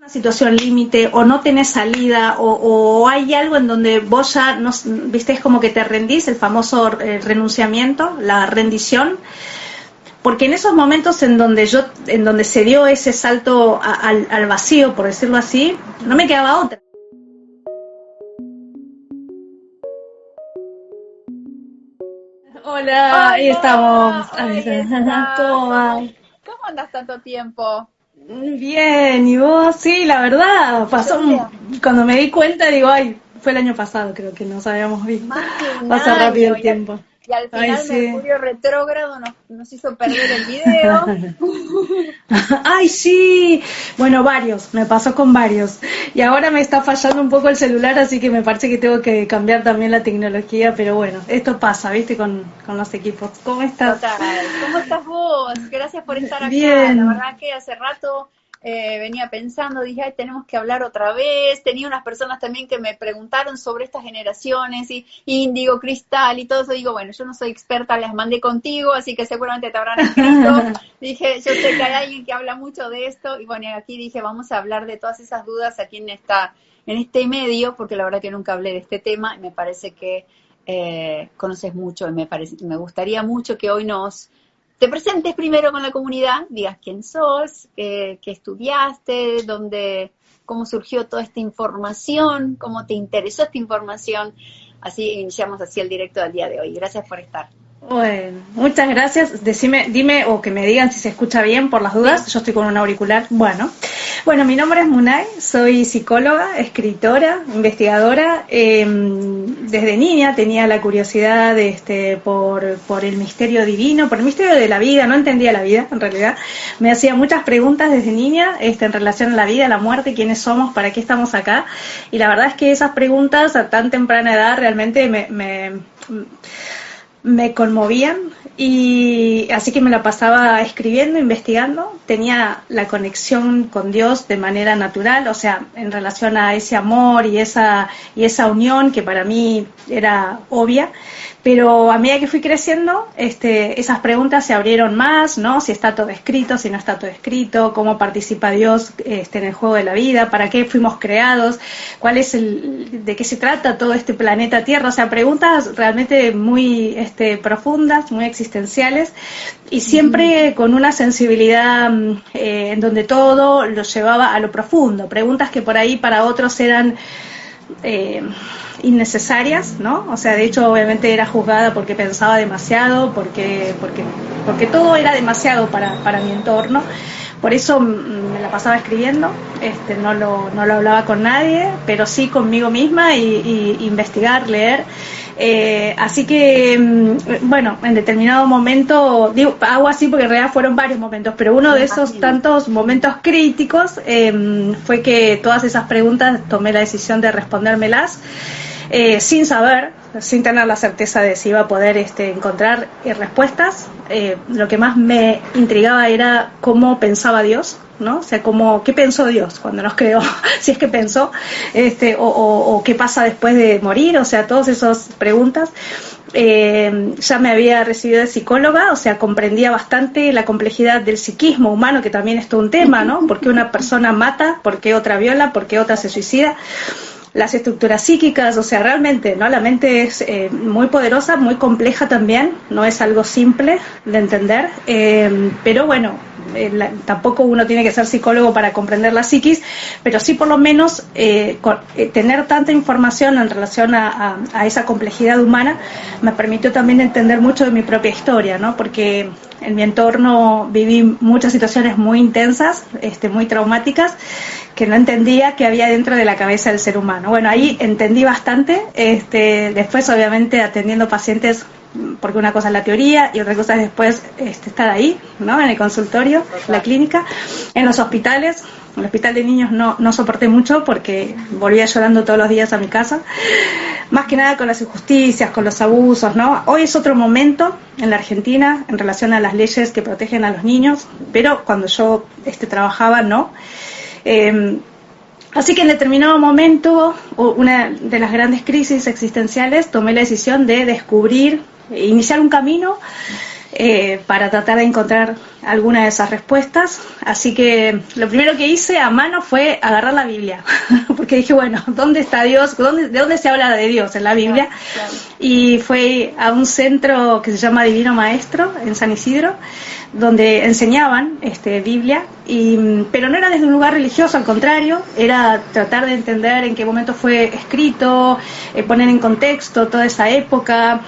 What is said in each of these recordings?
una situación límite o no tenés salida o hay algo en donde vos ya, no, viste, es como que te rendís, el famoso renunciamiento, la rendición, porque en esos momentos en donde se dio ese salto al vacío, por decirlo así, no me quedaba otra. Hola, ahí estamos. Hola, ahí estás. ¿Cómo ¿Cómo, va? cómo andas tanto tiempo? Bien, ¿y vos? Sí, la verdad, Yo pasó, bien. cuando me di cuenta, digo, ay, fue el año pasado, creo que nos habíamos visto. Más de un Pasa rápido año el tiempo. y al Ay, final sí. Mercurio retrógrado nos hizo perder el video. Ay, sí. Bueno, varios, me pasó con varios. Y ahora me está fallando un poco el celular, así que me parece que tengo que cambiar también la tecnología, pero bueno, esto pasa, ¿viste? Con los equipos. ¿Cómo estás? Total. ¿Cómo estás vos? Gracias por estar acá. La Bien. verdad que hace rato venía pensando, dije, ay, tenemos que hablar otra vez. Tenía unas personas también que me preguntaron sobre estas generaciones y índigo, cristal y todo eso. Digo, bueno, yo no soy experta, las mandé contigo, así que seguramente te habrán escrito. Dije, yo sé que hay alguien que habla mucho de esto y bueno, aquí dije, vamos a hablar de todas esas dudas aquí en este medio, porque la verdad que nunca hablé de este tema y me parece que conoces mucho y me gustaría mucho que hoy te presentes primero con la comunidad, digas quién sos, qué estudiaste, cómo surgió toda esta información, cómo te interesó esta información. Así iniciamos así el directo del día de hoy. Gracias por estar. Bueno, muchas gracias. Dime o que me digan si se escucha bien por las dudas. Sí. Yo estoy con un auricular. Bueno, mi nombre es Munay, soy psicóloga, escritora, investigadora. Desde niña tenía la curiosidad por el misterio divino, por el misterio de la vida. No entendía la vida, en realidad. Me hacía muchas preguntas desde niña en relación a la vida, a la muerte, quiénes somos, para qué estamos acá. Y la verdad es que esas preguntas a tan temprana edad realmente me conmovían, y así que me la pasaba escribiendo, investigando. Tenía la conexión con Dios de manera natural, o sea, en relación a ese amor y esa unión que para mí era obvia. Pero a medida que fui creciendo, esas preguntas se abrieron más, ¿no? Si está todo escrito, si no está todo escrito, cómo participa Dios en el juego de la vida, para qué fuimos creados, de qué se trata todo este planeta Tierra. O sea, preguntas realmente muy profundas, muy existenciales, y siempre con una sensibilidad en donde todo lo llevaba a lo profundo. Preguntas que por ahí para otros eran innecesarias, ¿no? O sea, de hecho, obviamente era juzgada porque pensaba demasiado, porque todo era demasiado para mi entorno. Por eso me la pasaba escribiendo, no lo hablaba con nadie, pero sí conmigo misma, y investigar, leer. Así que, bueno, en determinado momento, digo, hago así porque en realidad fueron varios momentos, pero uno Me de esos imagino. tantos momentos críticos fue que todas esas preguntas tomé la decisión de respondérmelas sin saber, sin tener la certeza de si iba a poder encontrar respuestas. Lo que más me intrigaba era cómo pensaba Dios, ¿no? O sea, qué pensó Dios cuando nos creó, si es que pensó, o qué pasa después de morir. O sea, todas esas preguntas. Ya me había recibido de psicóloga, o sea, comprendía bastante la complejidad del psiquismo humano, que también es todo un tema, ¿no? ¿Por qué una persona mata? ¿Por qué otra viola? ¿Por qué otra se suicida? Las estructuras psíquicas, o sea, realmente, ¿no? La mente es muy poderosa, muy compleja también, no es algo simple de entender, pero bueno, tampoco uno tiene que ser psicólogo para comprender la psiquis, pero sí por lo menos tener tanta información en relación a esa complejidad humana me permitió también entender mucho de mi propia historia, ¿no? Porque en mi entorno viví muchas situaciones muy intensas, muy traumáticas, que no entendía qué había dentro de la cabeza del ser humano. Bueno, ahí entendí bastante. Después, obviamente, atendiendo pacientes, porque una cosa es la teoría y otra cosa es después estar ahí, ¿no? En el consultorio, la clínica, en los hospitales. En el hospital de niños no soporté mucho porque volvía llorando todos los días a mi casa, más que nada con las injusticias, con los abusos, ¿no? Hoy es otro momento en la Argentina en relación a las leyes que protegen a los niños, pero cuando yo trabajaba, no. Así que en determinado momento, una de las grandes crisis existenciales, tomé la decisión de descubrir, iniciar un camino para tratar de encontrar alguna de esas respuestas. Así que lo primero que hice a mano fue agarrar la Biblia, porque dije, bueno, ¿dónde está Dios? ¿De dónde se habla de Dios en la Biblia? Claro. Y fue a un centro que se llama Divino Maestro, en San Isidro, donde enseñaban Biblia, pero no era desde un lugar religioso, al contrario, era tratar de entender en qué momento fue escrito, poner en contexto toda esa época.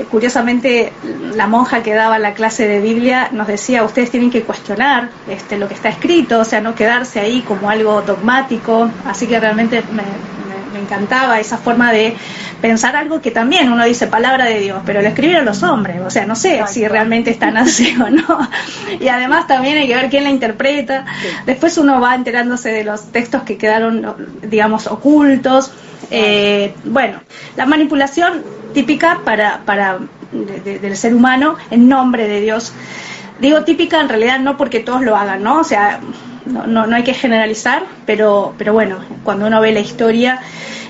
Curiosamente, la monja que daba la clase de Biblia nos decía, ustedes tienen que cuestionar lo que está escrito, o sea, no quedarse ahí como algo dogmático, así que realmente me encantaba esa forma de pensar algo que también uno dice palabra de Dios, pero lo escribieron los hombres, o sea, no sé si realmente están así o no, y además también hay que ver quién la interpreta. Después uno va enterándose de los textos que quedaron, digamos, ocultos. Bueno, la manipulación típica del ser humano en nombre de Dios. Digo típica en realidad no porque todos lo hagan, ¿no? O sea, no hay que generalizar, pero bueno, cuando uno ve la historia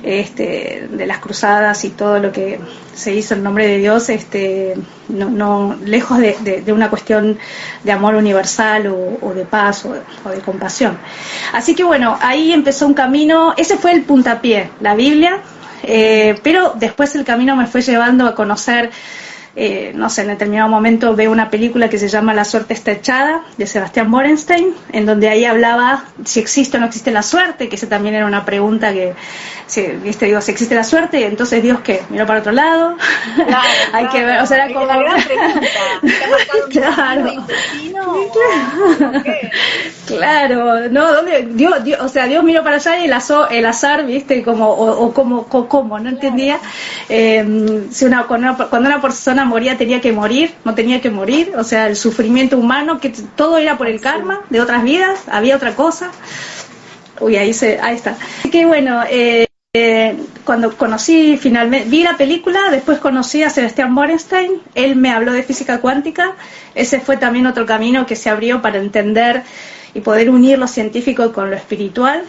de las cruzadas y todo lo que se hizo en nombre de Dios, lejos de una cuestión de amor universal o de paz o de compasión. Así que bueno, ahí empezó un camino, ese fue el puntapié, la Biblia, pero después el camino me fue llevando a conocer, no sé, en determinado momento veo una película que se llama La suerte está echada, de Sebastián Borenstein, en donde ahí hablaba si existe o no existe la suerte, que esa también era una pregunta que, si existe la suerte, entonces Dios, ¿qué? ¿Miró para otro lado? Claro, hay que ver, o sea, era como... la gran pregunta, ¿te ha marcado un claro. de intestino o qué? Claro, no, ¿dónde? Dios, o sea, Dios miró para allá y el azar, ¿viste? Como, no entendía. Cuando una persona moría tenía que morir, no tenía que morir, o sea, el sufrimiento humano, que todo era por el karma de otras vidas, había otra cosa. Uy, ahí está. Así que bueno, cuando conocí finalmente, vi la película, después conocí a Sebastián Borenstein, él me habló de física cuántica, ese fue también otro camino que se abrió para entender y poder unir lo científico con lo espiritual.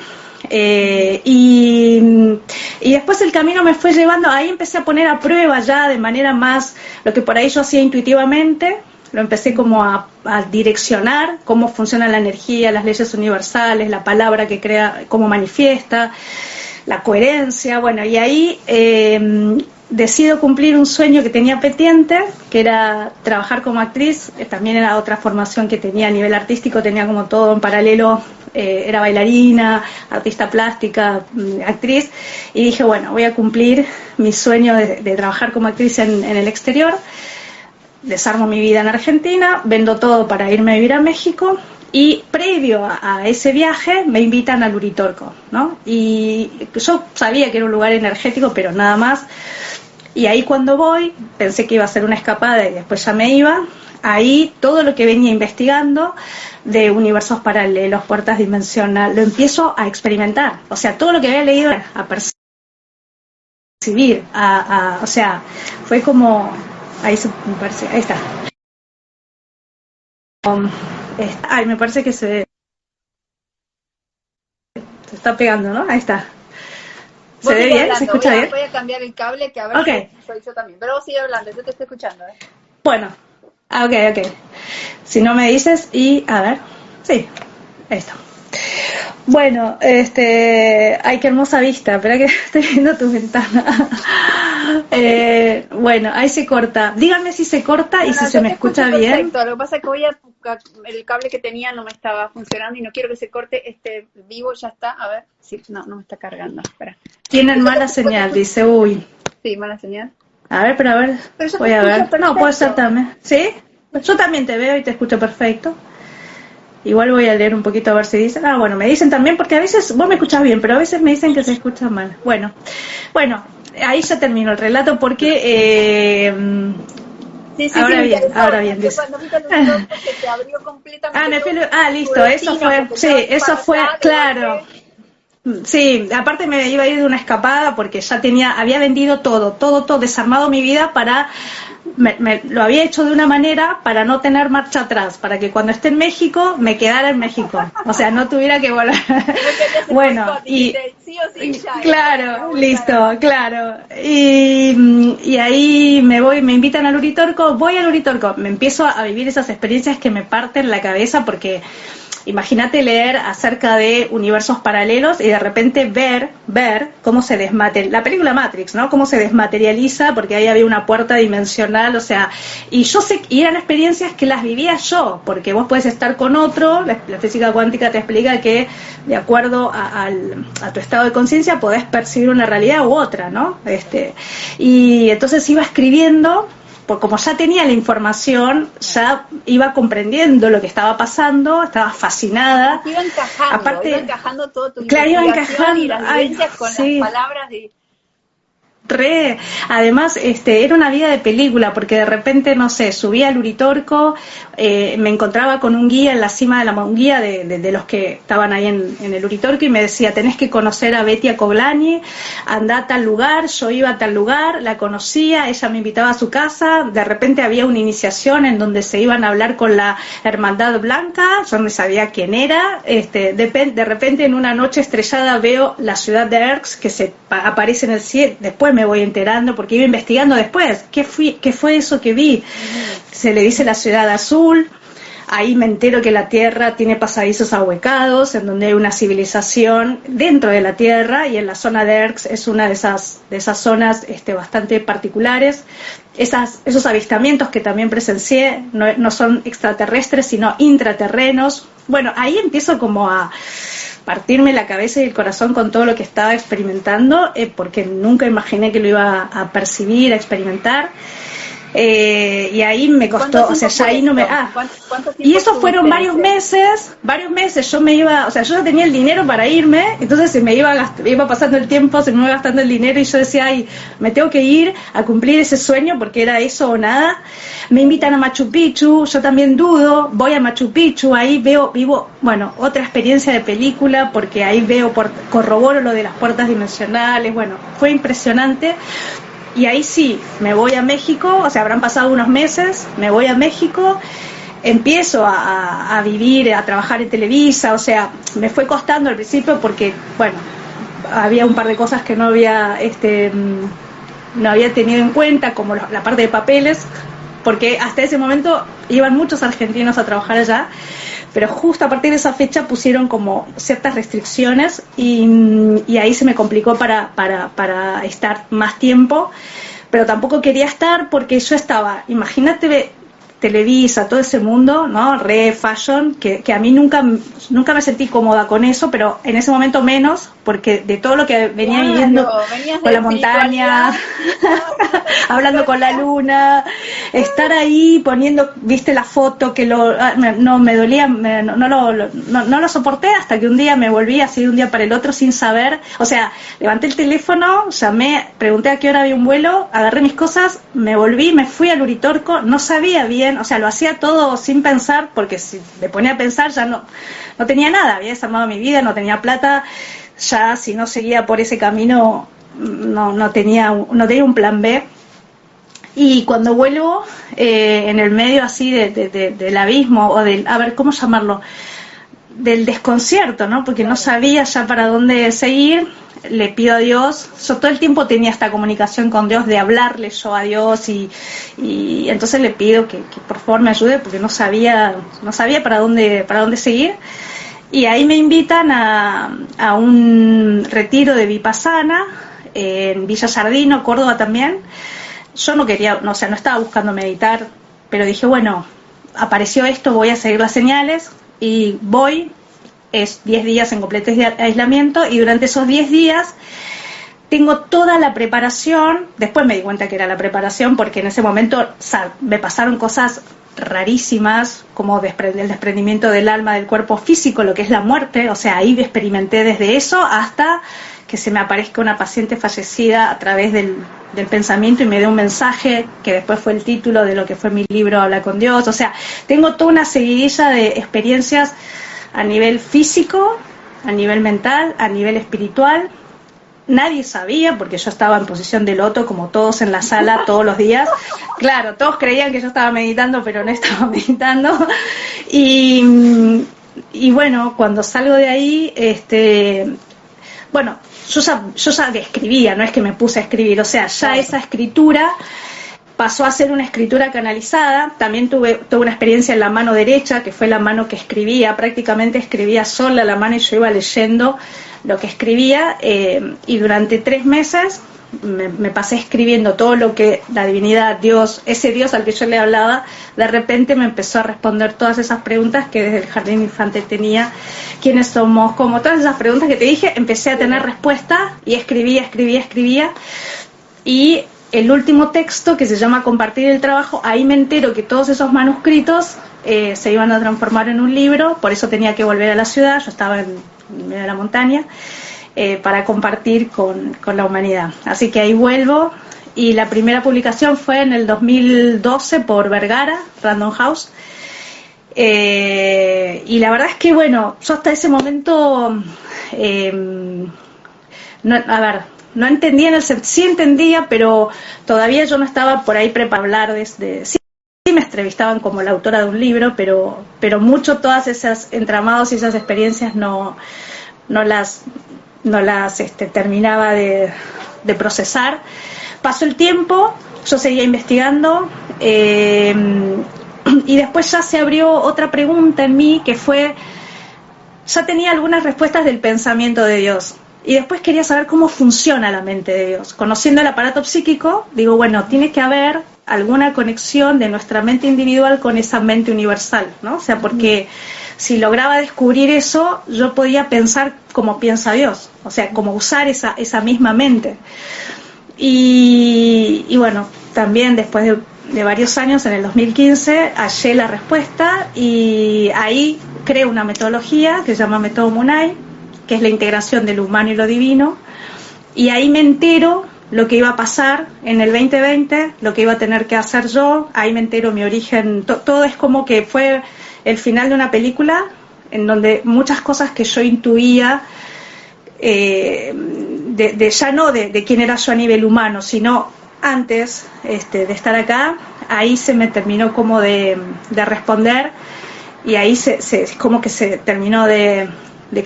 Y después el camino me fue llevando, ahí empecé a poner a prueba ya de manera más, lo que por ahí yo hacía intuitivamente, lo empecé como a direccionar cómo funciona la energía, las leyes universales, la palabra que crea, cómo manifiesta, la coherencia, bueno, y ahí decido cumplir un sueño que tenía pendiente, que era trabajar como actriz, también era otra formación que tenía a nivel artístico, tenía como todo en paralelo, era bailarina, artista plástica, actriz, y dije, bueno, voy a cumplir mi sueño de trabajar como actriz en el exterior, desarmo mi vida en Argentina, vendo todo para irme a vivir a México, y previo a ese viaje me invitan al Uritorco, ¿no? Y yo sabía que era un lugar energético, pero nada más. Y ahí cuando voy, pensé que iba a ser una escapada y después ya me iba. Ahí todo lo que venía investigando de universos paralelos, puertas dimensionales, lo empiezo a experimentar. O sea, todo lo que había leído a percibir, o sea, fue como... Ahí me parece, ahí está. Ay, me parece que se está pegando, ¿no? Ahí está. ¿Se ve bien? Hablando, ¿Se escucha bien? Voy a cambiar el cable, que a ver Okay. si soy yo también. Pero vos sigue hablando, yo te estoy escuchando. Bueno, ok. Si no me dices, y a ver, sí, ahí está. Bueno, ay, qué hermosa vista, espera que estoy viendo tu ventana. Bueno, ahí se corta. Díganme si se corta y si se me escucha bien. Perfecto, lo que pasa es que el cable que tenía no me estaba funcionando y no quiero que se corte vivo, ya está, a ver, sí, no me está cargando, espera. Tienen mala señal, dice, uy. Sí, mala señal. A ver, voy a ver. No, puede ser también, ¿sí? Yo también te veo y te escucho perfecto. Igual voy a leer un poquito a ver si dicen. Bueno, me dicen también, porque a veces vos me escuchás bien, pero a veces me dicen que se escucha mal. Bueno, ahí ya terminó el relato porque... Sí, ahora bien, dice. Cuando viste los ojos se te abrió completamente. listo, eso fue, sí, eso fue, claro. Sí, aparte me iba a ir de una escapada porque ya había vendido todo, desarmado mi vida para, lo había hecho de una manera para no tener marcha atrás, para que cuando esté en México me quedara en México, o sea, no tuviera que volver. Bueno, y sí o sí ya, claro, listo, claro. Y ahí me invitan al Uritorco, voy al Uritorco, me empiezo a vivir esas experiencias que me parten la cabeza porque imagínate leer acerca de universos paralelos y de repente ver cómo se desmaterializa, la película Matrix, ¿no? Cómo se desmaterializa, porque ahí había una puerta dimensional, o sea, y yo sé, y eran experiencias que las vivía yo, porque vos puedes estar con otro, la física cuántica te explica que de acuerdo a tu estado de conciencia podés percibir una realidad u otra, ¿no? Y entonces iba escribiendo, como ya tenía la información, ya iba comprendiendo lo que estaba pasando, estaba fascinada. Iba encajando, aparte, iba encajando todo tu claro, iba encajando, y las vivencias con sí. las palabras de... Además, era una vida de película, porque de repente, no sé, subía al Uritorco, me encontraba con un guía en la cima de un guía de los que estaban ahí en el Uritorco, y me decía, tenés que conocer a Betty Acoglani, andá a tal lugar. Yo iba a tal lugar, la conocía, ella me invitaba a su casa, de repente había una iniciación en donde se iban a hablar con la Hermandad Blanca, yo no sabía quién era, de repente en una noche estrellada veo la ciudad de Erx que aparece en el cielo, después me voy enterando porque iba investigando después qué fue eso que vi. Se le dice la ciudad azul. Ahí me entero que la Tierra tiene pasadizos ahuecados en donde hay una civilización dentro de la Tierra, y en la zona de Erx es una de esas zonas bastante particulares. Esos avistamientos que también presencié no son extraterrestres sino intraterrenos. Bueno, ahí empiezo como a partirme la cabeza y el corazón con todo lo que estaba experimentando, porque nunca imaginé que lo iba a percibir, a experimentar. Y ahí me costó, o sea, ya ahí no me... ¿Cuánto y eso fueron varios meses, yo me iba, o sea, yo ya tenía el dinero para irme, entonces se me iba pasando el tiempo, se me iba gastando el dinero, y yo decía, ay, me tengo que ir a cumplir ese sueño, porque era eso o nada. Me invitan a Machu Picchu, yo también dudo, voy a Machu Picchu, ahí vivo, bueno, otra experiencia de película, porque ahí corroboro lo de las puertas dimensionales, bueno, fue impresionante. Y ahí sí, me voy a México, o sea, habrán pasado unos meses, me voy a México, empiezo a vivir, a trabajar en Televisa, o sea, me fue costando al principio porque, bueno, había un par de cosas que no había tenido en cuenta, como la parte de papeles, porque hasta ese momento iban muchos argentinos a trabajar allá, pero justo a partir de esa fecha pusieron como ciertas restricciones, y ahí se me complicó para estar más tiempo, pero tampoco quería estar porque yo estaba, imagínate, Televisa, todo ese mundo, ¿no? Fashion, que a mí nunca me sentí cómoda con eso, pero en ese momento menos, porque de todo lo que venía viviendo con la montaña, hablando con la luna, estar ahí poniendo, viste la foto, que me dolía, no lo soporté, hasta que un día me volví así de un día para el otro sin saber, o sea, levanté el teléfono, llamé, pregunté a qué hora había un vuelo, agarré mis cosas, me volví, me fui al Uritorco, no sabía bien, o sea, lo hacía todo sin pensar, porque si me ponía a pensar ya no tenía nada, había desarmado mi vida, no tenía plata, ya si no seguía por ese camino no tenía un plan B. Y cuando vuelvo en el medio así del abismo, o a ver, ¿cómo llamarlo? Del desconcierto, ¿no? Porque no sabía ya para dónde seguir. Le pido a Dios, yo todo el tiempo tenía esta comunicación con Dios de hablarle yo a Dios, y entonces le pido que por favor me ayude, porque no sabía para dónde seguir. Y ahí me invitan a un retiro de Vipassana en Villa Sardino, Córdoba también. Yo no estaba buscando meditar, pero dije, bueno, apareció esto, voy a seguir las señales, y voy. Es 10 días en completo aislamiento, y durante esos 10 días tengo toda la preparación. Después me di cuenta que era la preparación, porque en ese momento me pasaron cosas rarísimas, como el desprendimiento del alma del cuerpo físico, lo que es la muerte. O sea, ahí experimenté desde eso hasta que se me aparezca una paciente fallecida a través del pensamiento, y me dé un mensaje que después fue el título de lo que fue mi libro Habla con Dios. O sea, tengo toda una seguidilla de experiencias a nivel físico, a nivel mental, a nivel espiritual. Nadie sabía, porque yo estaba en posición de loto, como todos en la sala, todos los días. Claro, todos creían que yo estaba meditando, pero no estaba meditando. Y bueno, cuando salgo de ahí, bueno, yo ya escribía, no es que me puse a escribir, o sea, ya esa escritura pasó a ser una escritura canalizada. También tuve una experiencia en la mano derecha, que fue la mano que escribía, prácticamente escribía sola la mano y yo iba leyendo lo que escribía, y durante 3 meses me pasé escribiendo todo lo que la divinidad, Dios, ese Dios al que yo le hablaba, de repente me empezó a responder todas esas preguntas que desde el jardín infante tenía: quiénes somos, como todas esas preguntas que te dije, empecé a tener respuesta y escribía. Y el último texto, que se llama Compartir el Trabajo, ahí me entero que todos esos manuscritos se iban a transformar en un libro. Por eso tenía que volver a la ciudad, yo estaba en medio de la montaña, para compartir con la humanidad. Así que ahí vuelvo, y la primera publicación fue en el 2012 por Vergara, Random House. Y la verdad es que, bueno, yo hasta ese momento, no entendía, sí entendía, pero todavía yo no estaba por ahí preparada a hablar sí me entrevistaban como la autora de un libro, pero mucho todas esas entramados y esas experiencias no las terminaba de procesar. Pasó el tiempo, yo seguía investigando, y después ya se abrió otra pregunta en mí, que fue, ya tenía algunas respuestas del pensamiento de Dios, y después quería saber cómo funciona la mente de Dios. Conociendo el aparato psíquico, digo, bueno, tiene que haber alguna conexión de nuestra mente individual con esa mente universal, ¿no? O sea, porque si lograba descubrir eso, yo podía pensar como piensa Dios, o sea, como usar esa misma mente. Y bueno, también después de varios años, en el 2015, hallé la respuesta, y ahí creo una metodología que se llama Método Munay, que es la integración de lo humano y lo divino, y ahí me entero lo que iba a pasar en el 2020, lo que iba a tener que hacer yo. Ahí me entero mi origen, todo es como que fue el final de una película, en donde muchas cosas que yo intuía, ya no de quién era yo a nivel humano, sino antes de estar acá, ahí se me terminó como de responder, y ahí como que se terminó de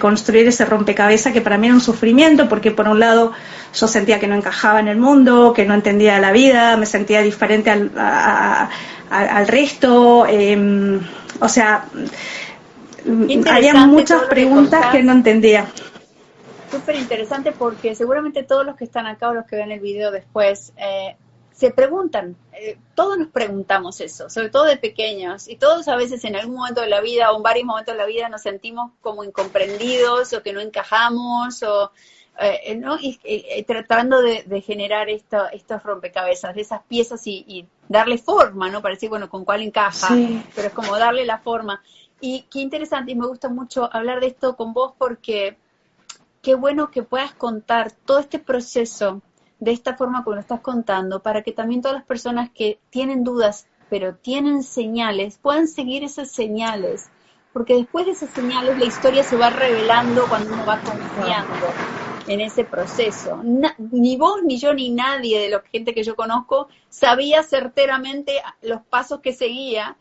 construir ese rompecabezas, que para mí era un sufrimiento, porque por un lado yo sentía que no encajaba en el mundo, que no entendía la vida, me sentía diferente al resto, o sea, había muchas preguntas que no entendía. Súper interesante, porque seguramente todos los que están acá o los que ven el video después se preguntan, todos nos preguntamos eso, sobre todo de pequeños, y todos a veces en algún momento de la vida o en varios momentos de la vida nos sentimos como incomprendidos o que no encajamos, o ¿no? Y tratando de generar estos rompecabezas, de esas piezas, y darle forma, ¿no? Para decir, bueno, con cuál encaja, sí. Pero es como darle la forma. Y qué interesante, y me gusta mucho hablar de esto con vos, porque qué bueno que puedas contar todo este proceso de esta forma como lo estás contando, para que también todas las personas que tienen dudas, pero tienen señales, puedan seguir esas señales, porque después de esas señales la historia se va revelando cuando uno va confiando en ese proceso. Ni vos, ni yo, ni nadie de la gente que yo conozco sabía certeramente los pasos que seguía.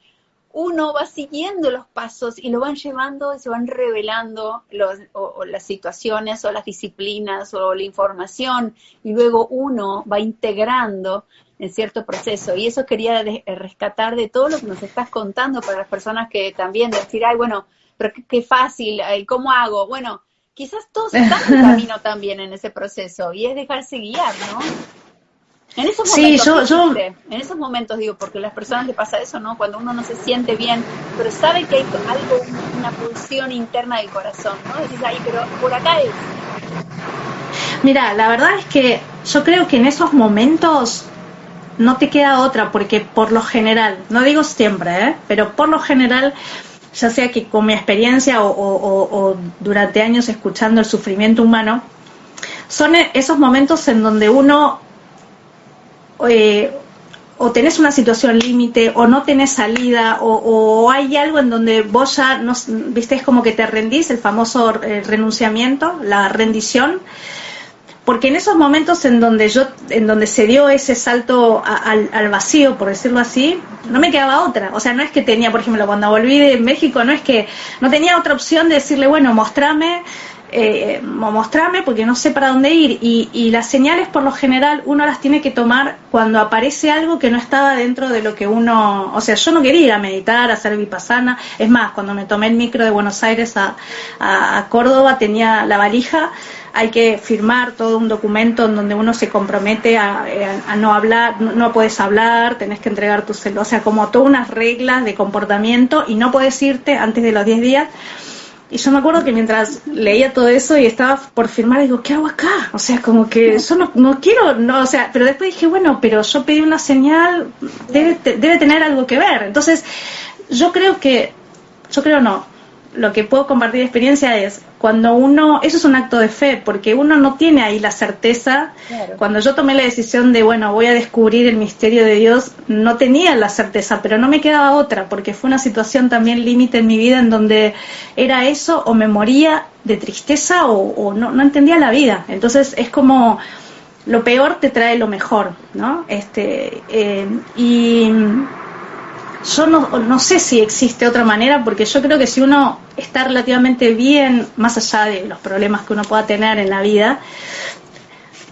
Uno va siguiendo los pasos y lo van llevando y se van revelando o las situaciones o las disciplinas o la información, y luego uno va integrando en cierto proceso. Y eso quería rescatar de todo lo que nos estás contando, para las personas que también decir, ay, bueno, pero qué fácil, ¿cómo hago? Bueno, quizás todos están en camino también en ese proceso, y es dejarse guiar, ¿no? En esos momentos, sí, en esos momentos digo, porque a las personas les pasa eso, ¿no? Cuando uno no se siente bien, pero sabe que hay algo, una pulsión interna del corazón, ¿no? Decís, ay, pero por acá es. Mira, la verdad es que yo creo que en esos momentos no te queda otra, porque por lo general, no digo siempre, pero por lo general, ya sea que con mi experiencia o durante años escuchando el sufrimiento humano, son esos momentos en donde uno o tenés una situación límite, o no tenés salida, o hay algo en donde vos ya, no, viste, es como que te rendís, el famoso renunciamiento, la rendición, porque en esos momentos en donde se dio ese salto al vacío, por decirlo así, no me quedaba otra. O sea, no es que tenía, por ejemplo, cuando volví de México, no es que no tenía otra opción de decirle, bueno, mostrame porque no sé para dónde ir, y las señales por lo general uno las tiene que tomar cuando aparece algo que no estaba dentro de lo que uno, o sea, yo no quería ir a meditar, a hacer vipassana. Es más, cuando me tomé el micro de Buenos Aires a Córdoba, tenía la valija, hay que firmar todo un documento en donde uno se compromete a no hablar, no puedes hablar, tenés que entregar tu celular, o sea, como todas unas reglas de comportamiento, y no puedes irte antes de los 10 días. Y yo me acuerdo que mientras leía todo eso y estaba por firmar, digo, ¿qué hago acá? O sea, como que yo no quiero, no, o sea, pero después dije, bueno, pero yo pedí una señal, debe tener algo que ver. Entonces, yo creo no, lo que puedo compartir de experiencia es, cuando uno, eso es un acto de fe, porque uno no tiene ahí la certeza. Claro. Cuando yo tomé la decisión de, bueno, voy a descubrir el misterio de Dios, no tenía la certeza, pero no me quedaba otra, porque fue una situación también límite en mi vida en donde era eso, o me moría de tristeza, o no entendía la vida. Entonces es como, lo peor te trae lo mejor, ¿no? Y yo no sé si existe otra manera, porque yo creo que si uno está relativamente bien, más allá de los problemas que uno pueda tener en la vida,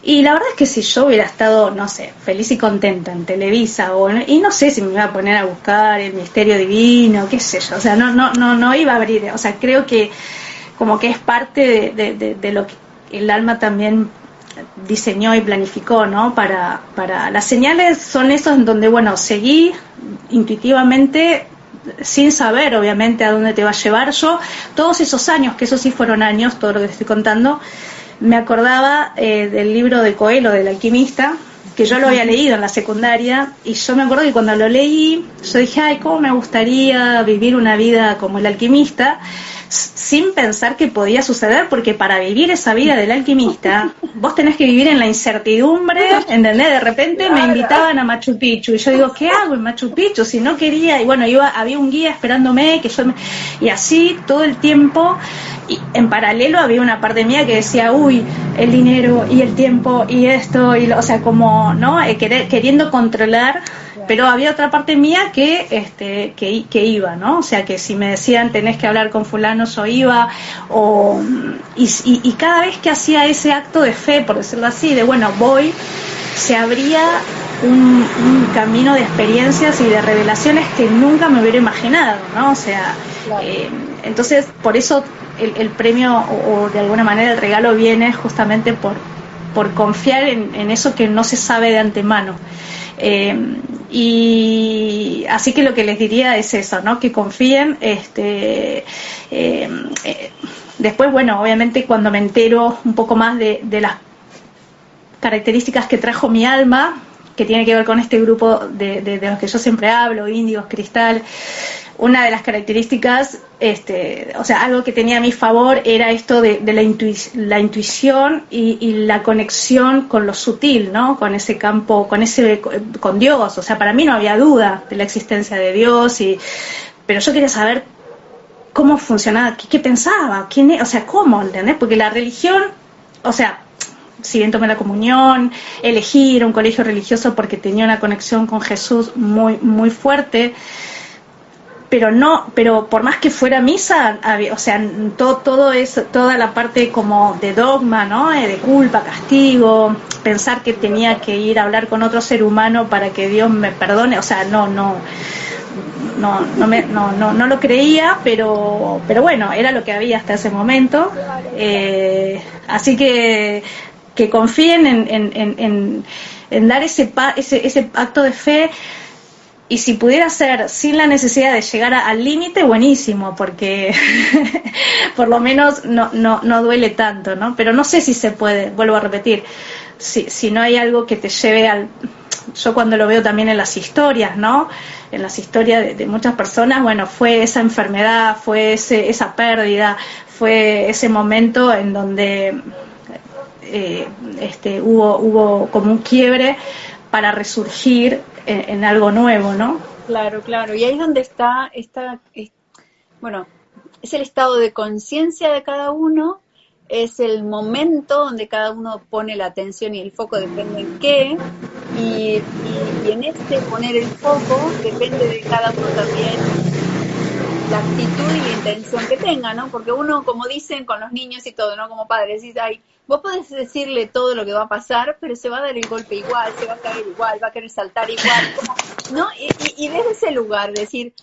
y la verdad es que si yo hubiera estado, no sé, feliz y contenta en Televisa, y no sé si me iba a poner a buscar el misterio divino, qué sé yo, o sea, no iba a abrir, o sea, creo que como que es parte de lo que el alma también diseñó y planificó, ¿no? Para las señales son esos en donde, bueno, seguí intuitivamente, sin saber obviamente a dónde te va a llevar. Yo todos esos años, que esos sí fueron años, todo lo que te estoy contando, me acordaba del libro de Coelho, del alquimista, que yo lo había leído en la secundaria, y yo me acuerdo que cuando lo leí, yo dije, ay, cómo me gustaría vivir una vida como el alquimista, sin pensar que podía suceder, porque para vivir esa vida del alquimista, vos tenés que vivir en la incertidumbre, ¿entendés? De repente me invitaban a Machu Picchu, y yo digo, ¿qué hago en Machu Picchu? Si no quería, y bueno, había un guía esperándome, y así todo el tiempo, y en paralelo había una parte mía que decía, uy, el dinero, y el tiempo, y esto, o sea, como, ¿no? Queriendo controlar. Pero había otra parte mía que iba, ¿no? O sea, que si me decían tenés que hablar con fulano, yo iba, y cada vez que hacía ese acto de fe, por decirlo así, de bueno, voy, se abría un camino de experiencias y de revelaciones que nunca me hubiera imaginado, ¿no? O sea, claro. Entonces, por eso el premio, o de alguna manera el regalo, viene justamente por confiar en eso que no se sabe de antemano. Y así que lo que les diría es eso, ¿no? Que confíen. Después, bueno, obviamente cuando me entero un poco más de las características que trajo mi alma, que tiene que ver con este grupo de los que yo siempre hablo, índigos, cristal, una de las características, o sea, algo que tenía a mi favor era esto de la intuición y la conexión con lo sutil, ¿no? Con ese campo, con Dios. O sea, para mí no había duda de la existencia de Dios, pero yo quería saber cómo funcionaba, qué pensaba, o sea, cómo, ¿entendés? Porque la religión, o sea, si bien tomé la comunión, elegí ir a un colegio religioso porque tenía una conexión con Jesús muy, muy fuerte, pero por más que fuera misa, o sea, todo eso, toda la parte como de dogma, ¿no? De culpa, castigo, pensar que tenía que ir a hablar con otro ser humano para que Dios me perdone, o sea, no lo creía, pero bueno, era lo que había hasta ese momento. Así que confíen en dar ese acto de fe. Y si pudiera ser sin la necesidad de llegar al límite, buenísimo, porque por lo menos no duele tanto, ¿no? Pero no sé si se puede, vuelvo a repetir, si no hay algo que te lleve yo cuando lo veo también en las historias, ¿no? En las historias de muchas personas, bueno, fue esa enfermedad, fue esa pérdida, fue ese momento en donde hubo como un quiebre para resurgir en algo nuevo, ¿no? Claro, claro. Y ahí es donde bueno, es el estado de conciencia de cada uno, es el momento donde cada uno pone la atención y el foco, depende en qué, y en este poner el foco depende de cada uno también la actitud y la intención que tenga, ¿no? Porque uno, como dicen con los niños y todo, ¿no? Como padres, decís, ay, vos podés decirle todo lo que va a pasar, pero se va a dar el golpe igual, se va a caer igual, va a querer saltar igual, como, ¿no? Y desde ese lugar, decir,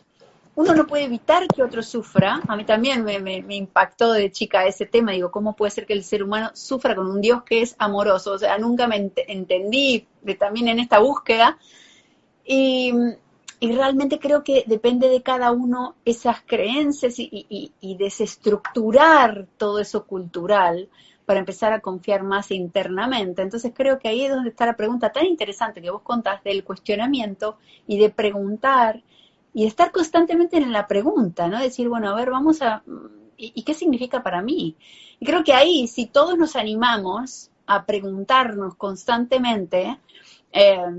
uno no puede evitar que otro sufra. A mí también me impactó de chica ese tema. Digo, ¿cómo puede ser que el ser humano sufra con un Dios que es amoroso? O sea, nunca me entendí también en esta búsqueda. Y realmente creo que depende de cada uno esas creencias y desestructurar todo eso cultural para empezar a confiar más internamente. Entonces creo que ahí es donde está la pregunta tan interesante que vos contás del cuestionamiento y de preguntar y de estar constantemente en la pregunta, ¿no? Decir, bueno, a ver, vamos a... ¿Y qué significa para mí? Y creo que ahí, si todos nos animamos a preguntarnos constantemente,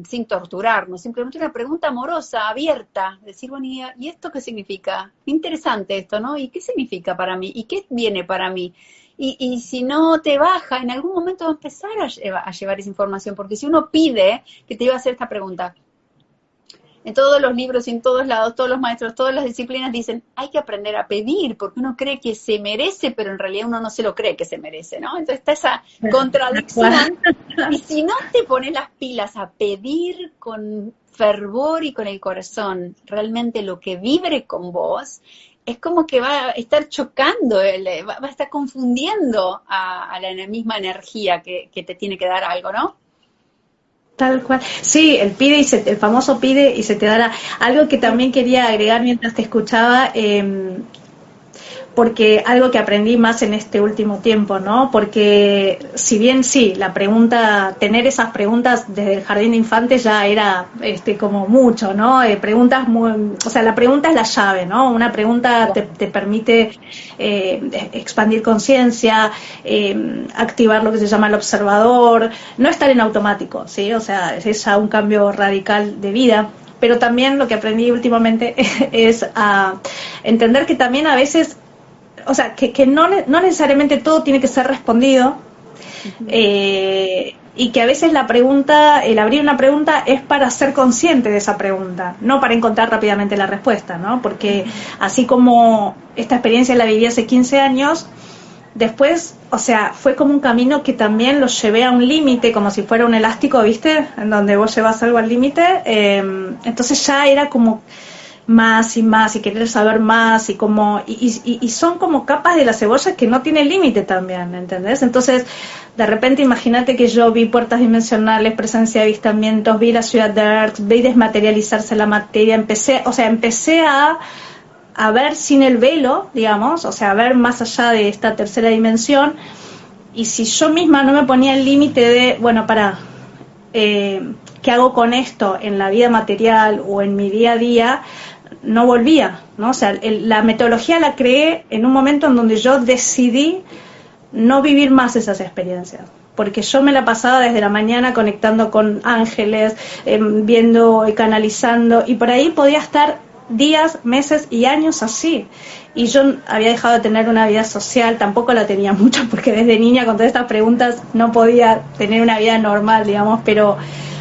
sin torturarnos, simplemente una pregunta amorosa, abierta, decir, bueno, ¿y esto qué significa? Interesante esto, ¿no? ¿Y qué significa para mí? ¿Y qué viene para mí? Y si no te baja, en algún momento va a empezar a llevar esa información, porque si uno pide que te iba a hacer esta pregunta, en todos los libros y en todos lados, todos los maestros, todas las disciplinas dicen, hay que aprender a pedir, porque uno cree que se merece, pero en realidad uno no se lo cree que se merece, ¿no? Entonces está esa contradicción, y si no te pones las pilas a pedir con fervor y con el corazón realmente lo que vibre con vos, es como que va a estar chocando, va a estar confundiendo a la misma energía que te tiene que dar algo, ¿no? Tal cual. Sí, el famoso pide y se te dará. Algo que también quería agregar mientras te escuchaba, porque algo que aprendí más en este último tiempo, ¿no? Porque si bien sí, la pregunta, tener esas preguntas desde el jardín de infantes ya era como mucho, ¿no? Preguntas muy, o sea, la pregunta es la llave, ¿no? Una pregunta te permite expandir conciencia, activar lo que se llama el observador, no estar en automático, ¿sí? O sea, es ya un cambio radical de vida. Pero también lo que aprendí últimamente es a entender que también a veces, o sea, que no necesariamente todo tiene que ser respondido, y que a veces la pregunta, el abrir una pregunta es para ser consciente de esa pregunta, no para encontrar rápidamente la respuesta, ¿no? Porque así como esta experiencia la viví hace 15 años, después, o sea, fue como un camino que también lo llevé a un límite, como si fuera un elástico, ¿viste? En donde vos llevas algo al límite, entonces ya era como más y querer saber más y son como capas de la cebolla que no tienen límite también, ¿entendés? Entonces, de repente imagínate que yo vi puertas dimensionales, presencia de avistamientos, vi la ciudad de Earth, vi desmaterializarse la materia, empecé a ver sin el velo, digamos, o sea, a ver más allá de esta tercera dimensión, y si yo misma no me ponía el límite de, bueno, ¿qué hago con esto en la vida material o en mi día a día? No volvía, ¿no? O sea, la metodología la creé en un momento en donde yo decidí no vivir más esas experiencias, porque yo me la pasaba desde la mañana conectando con ángeles, viendo y canalizando, y por ahí podía estar días, meses y años así. Y yo había dejado de tener una vida social, tampoco la tenía mucho, porque desde niña con todas estas preguntas no podía tener una vida normal, digamos, pero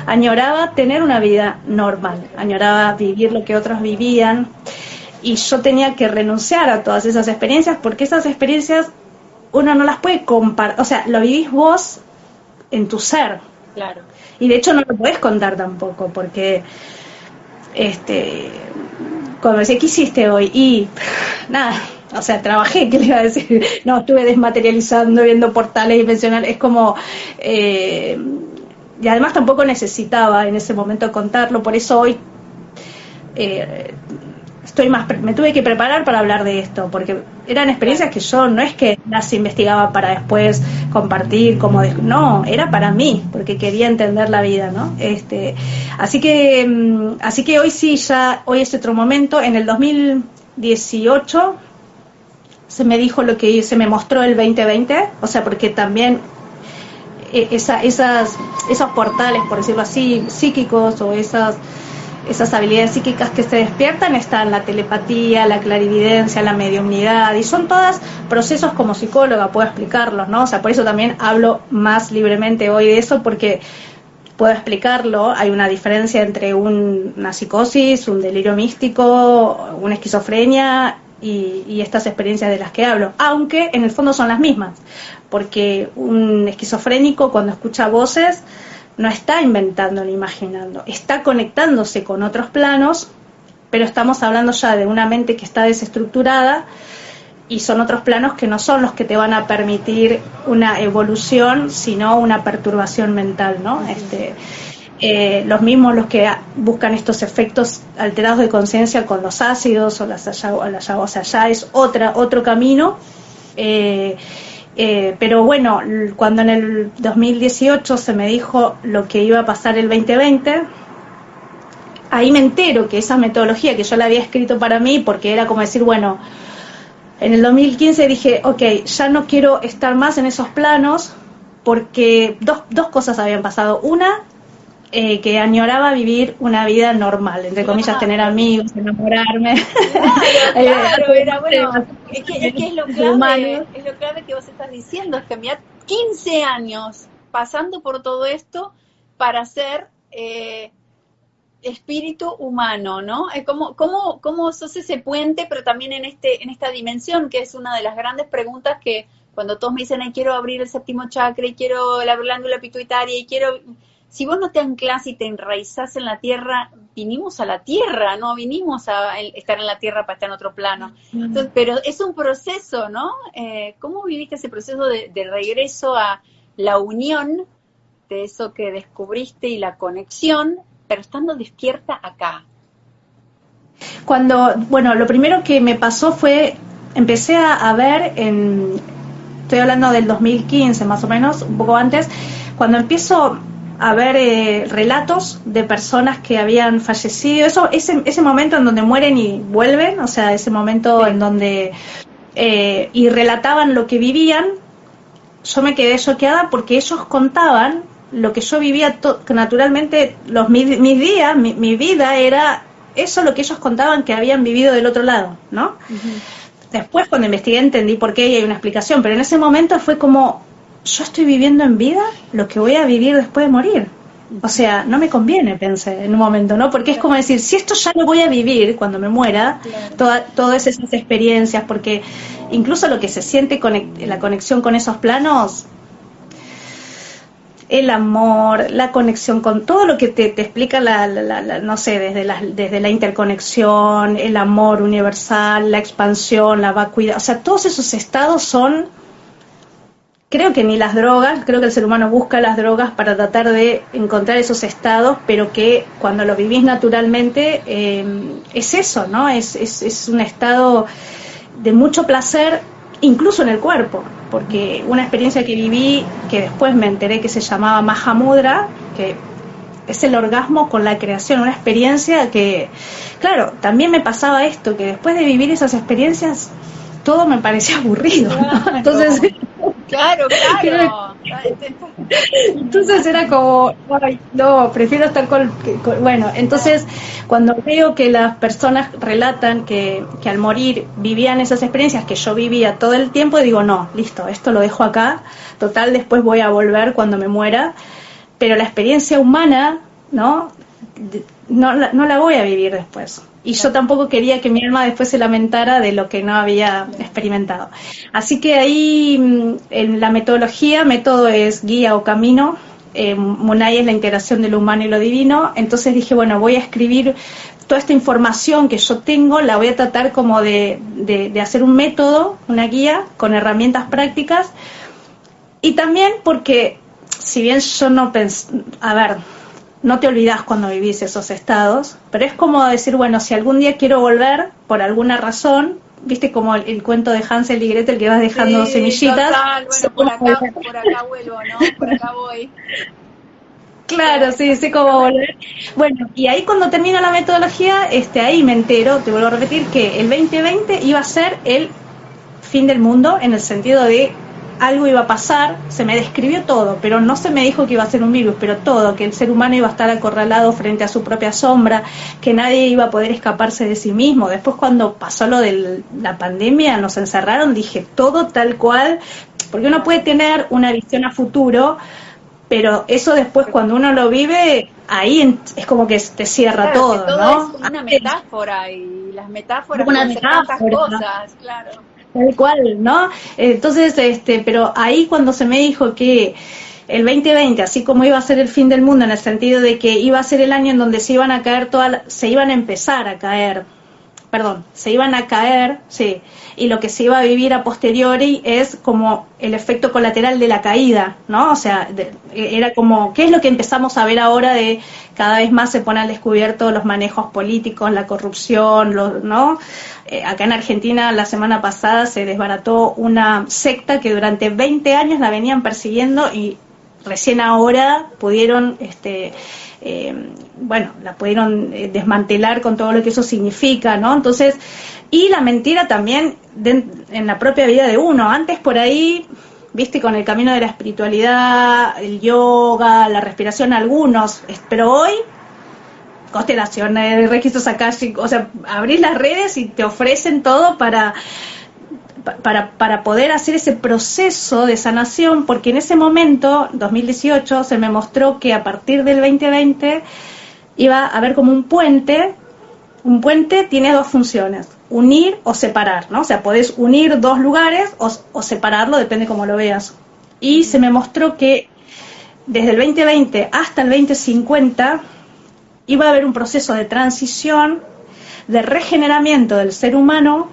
añoraba tener una vida normal, añoraba vivir lo que otros vivían, y yo tenía que renunciar a todas esas experiencias, porque esas experiencias uno no las puede compartir, o sea, lo vivís vos en tu ser. Claro. Y de hecho no lo podés contar tampoco, porque cuando me decía, ¿qué hiciste hoy? Y nada, o sea, trabajé, ¿qué le iba a decir? No, estuve desmaterializando, viendo portales dimensionales, es como... y además tampoco necesitaba en ese momento contarlo, por eso hoy me tuve que preparar para hablar de esto, porque eran experiencias que yo no es que las investigaba para después compartir, no, era para mí, porque quería entender la vida, ¿no? Así que hoy sí, hoy es otro momento. En el 2018 se me dijo se me mostró el 2020, o sea, porque también esos portales, por decirlo así, psíquicos, o esas habilidades psíquicas que se despiertan están la telepatía, la clarividencia, la mediumnidad, y son todas procesos como psicóloga, puedo explicarlos, ¿no? O sea, por eso también hablo más libremente hoy de eso, porque puedo explicarlo. Hay una diferencia entre una psicosis, un delirio místico, una esquizofrenia y estas experiencias de las que hablo, aunque en el fondo son las mismas, porque un esquizofrénico cuando escucha voces no está inventando ni imaginando, está conectándose con otros planos, pero estamos hablando ya de una mente que está desestructurada y son otros planos que no son los que te van a permitir una evolución, sino una perturbación mental, ¿no? Los mismos los que buscan estos efectos alterados de conciencia con los ácidos o o sea, ya es otro camino. Pero bueno, cuando en el 2018 se me dijo lo que iba a pasar el 2020, ahí me entero que esa metodología que yo la había escrito para mí, porque era como decir, bueno, en el 2015 dije, ok, ya no quiero estar más en esos planos, porque dos cosas habían pasado. Una, que añoraba vivir una vida normal, entre comillas, tener amigos, enamorarme. Claro, era bueno. Es que es lo clave que vos estás diciendo, es que mira, 15 años pasando por todo esto para ser espíritu humano, ¿no? ¿Cómo sos ese puente, pero también en esta dimensión, que es una de las grandes preguntas que cuando todos me dicen, quiero abrir el séptimo chakra, y quiero la glándula pituitaria, y quiero... Si vos no te anclás y te enraizás en la tierra, vinimos a la tierra, no vinimos a estar en la tierra para estar en otro plano. Entonces, pero es un proceso, ¿no? ¿Cómo viviste ese proceso de regreso a la unión de eso que descubriste y la conexión, pero estando despierta acá? Bueno, lo primero que me pasó fue, empecé a ver, estoy hablando del 2015 más o menos, un poco antes, cuando empiezo a ver relatos de personas que habían fallecido, ese momento en donde mueren y vuelven, o sea, ese momento en donde y relataban lo que vivían, yo me quedé choqueada porque ellos contaban lo que yo vivía naturalmente, mis días, mi vida era eso, lo que ellos contaban que habían vivido del otro lado, ¿no? Uh-huh. Después cuando investigué entendí por qué y hay una explicación, pero en ese momento fue como, yo estoy viviendo en vida lo que voy a vivir después de morir. O sea, no me conviene, pensé en un momento, ¿no? Porque es como decir, si esto ya lo voy a vivir cuando me muera, todas esas experiencias, porque incluso lo que se siente la conexión con esos planos, el amor, la conexión con todo lo que te explica no sé, desde la interconexión, el amor universal, la expansión, la vacuidad, o sea, todos esos estados son... Creo que ni las drogas, creo que el ser humano busca las drogas para tratar de encontrar esos estados, pero que cuando lo vivís naturalmente es eso, ¿no? Es un estado de mucho placer, incluso en el cuerpo, porque una experiencia que viví, que después me enteré que se llamaba Mahamudra, que es el orgasmo con la creación, una experiencia que, claro, también me pasaba esto, que después de vivir esas experiencias, todo me parecía aburrido, ¿no? Entonces... Claro. Entonces era como, ay, no, prefiero estar bueno, entonces cuando veo que las personas relatan que al morir vivían esas experiencias que yo vivía todo el tiempo, digo, no, listo, esto lo dejo acá, total, después voy a volver cuando me muera, pero la experiencia humana, ¿no? No la voy a vivir después. Y yo tampoco quería que mi alma después se lamentara de lo que no había experimentado. Así que ahí en la método es guía o camino, Munay es la integración de lo humano y lo divino. Entonces dije, bueno, voy a escribir toda esta información que yo tengo, la voy a tratar como de hacer un método, una guía con herramientas prácticas. Y también porque, si bien yo no pensé, no te olvidas cuando vivís esos estados, pero es como decir, bueno, si algún día quiero volver, por alguna razón, viste como el cuento de Hansel y Gretel que vas dejando semillitas. Total, bueno, por acá vuelvo, ¿no? Por acá voy. Claro, sí, sé cómo volver. Bueno, y ahí cuando termino la metodología, ahí me entero, te vuelvo a repetir, que el 2020 iba a ser el fin del mundo, en el sentido de algo iba a pasar, se me describió todo, pero no se me dijo que iba a ser un virus, pero todo, que el ser humano iba a estar acorralado frente a su propia sombra, que nadie iba a poder escaparse de sí mismo. Después cuando pasó lo de la pandemia, nos encerraron, dije todo tal cual, porque uno puede tener una visión a futuro, pero eso después cuando uno lo vive, ahí es como que te cierra claro, todo, que todo ¿no? es una metáfora y las metáforas Una pueden ser tantas metáfora, cosas, claro. tal cual, ¿no? Entonces, pero ahí cuando se me dijo que el 2020, así como iba a ser el fin del mundo, en el sentido de que iba a ser el año en donde se iban a caer se iban a empezar a caer, perdón, se iban a caer, sí, y lo que se iba a vivir a posteriori es como el efecto colateral de la caída, ¿no? O sea, era como, ¿qué es lo que empezamos a ver ahora de cada vez más se ponen al descubierto los manejos políticos, la corrupción, ¿no? Acá en Argentina la semana pasada se desbarató una secta que durante 20 años la venían persiguiendo y recién ahora pudieron la pudieron desmantelar con todo lo que eso significa, ¿no? Entonces, y la mentira también en la propia vida de uno. Antes por ahí, viste, con el camino de la espiritualidad, el yoga, la respiración, algunos, pero hoy, constelaciones, registros akáshicos, o sea, abrís las redes y te ofrecen todo para poder hacer ese proceso de sanación, porque en ese momento, 2018, se me mostró que a partir del 2020 iba a haber como un puente. Un puente tiene dos funciones, unir o separar, ¿no? O sea, podés unir dos lugares o separarlo, depende cómo lo veas. Y se me mostró que desde el 2020 hasta el 2050 iba a haber un proceso de transición, de regeneramiento del ser humano,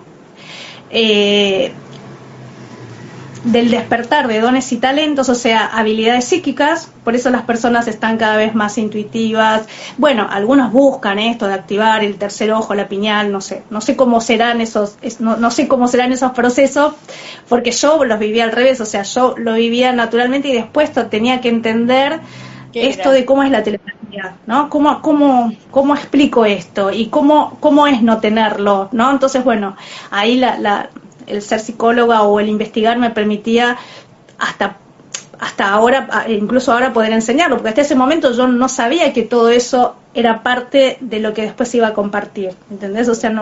del despertar de dones y talentos, o sea, habilidades psíquicas. Por eso las personas están cada vez más intuitivas. Bueno, algunos buscan esto de activar el tercer ojo, la pineal, no sé cómo serán no sé cómo serán esos procesos, porque yo los vivía al revés, o sea, yo lo vivía naturalmente y después tenía que entender esto de cómo es la telepatía, ¿no? ¿Cómo explico esto? Y cómo es no tenerlo, ¿no? Entonces, bueno, ahí el ser psicóloga o el investigar me permitía hasta ahora, incluso ahora poder enseñarlo, porque hasta ese momento yo no sabía que todo eso era parte de lo que después iba a compartir, ¿entendés? O sea,